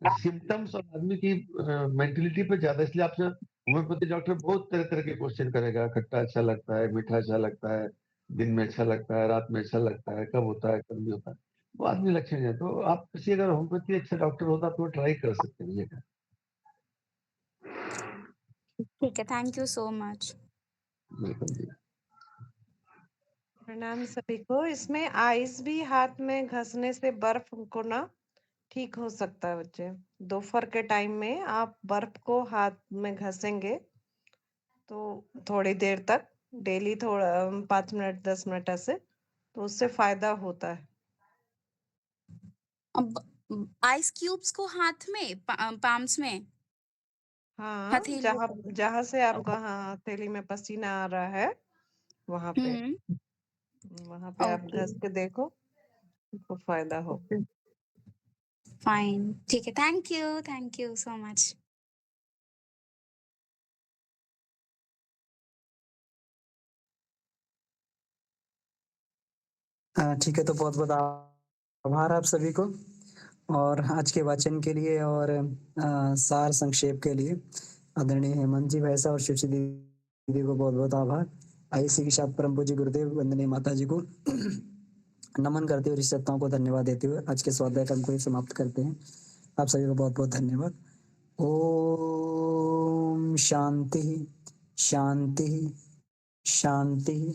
सिम्टम्स और आदमी की मेंटेलिटी पे ज्यादा, इसलिए आपसे होम्योपैथी डॉक्टर बहुत तरह तरह के क्वेश्चन करेगा। खट्टा अच्छा लगता है, मीठा अच्छा लगता है, दिन में अच्छा लगता है, रात में अच्छा लगता है, कब होता है कब नहीं होता है, वो आदमी लक्षण है। तो आप किसी अगर होम्योपैथी अच्छा डॉक्टर होता तो ट्राई कर सकते हैं ये का। ठीक है, थैंक यू सो मच। बिल्कुल जी। प्रणाम सभी को। इसमें आइस भी हाथ में घसने से बर्फ को ना ठीक हो सकता है बच्चे। दोपहर के टाइम में आप बर्फ को हाथ में घसेंगे तो थोड़ी देर तक, डेली थोड़ा 5 मिनट 10 मिनट ऐसे, तो उससे फायदा होता है। अब आइस क्यूब्स को हाथ में पाम्स में हाँ, हथेलियों जहाँ पे। जहाँ से आपका ओके। हाँ हथेली में पसीना आ रहा है वहां पे हम्म। वहां पे आप ओके। घस के देखो, तो फायदा हो। फाइन, ठीक है, थैंक यू सो मच। ठीक है, तो बहुत-बहुत आभार आप सभी को, और आज के वाचन के लिए और सार संक्षेप के लिए आदरणीय हेमंत जी भाई साहब और शिवची दीदी को बहुत-बहुत आभार। इसी के साथ परम पूज्य गुरुदेव वंदनीय माता जी को नमन करते हुए, ऋषिसत्ताओं को धन्यवाद देते हुए आज के स्वाध्याय क्रम को ही समाप्त करते हैं। आप सभी को बहुत-बहुत धन्यवाद। ओम शांति, शांति, शांति।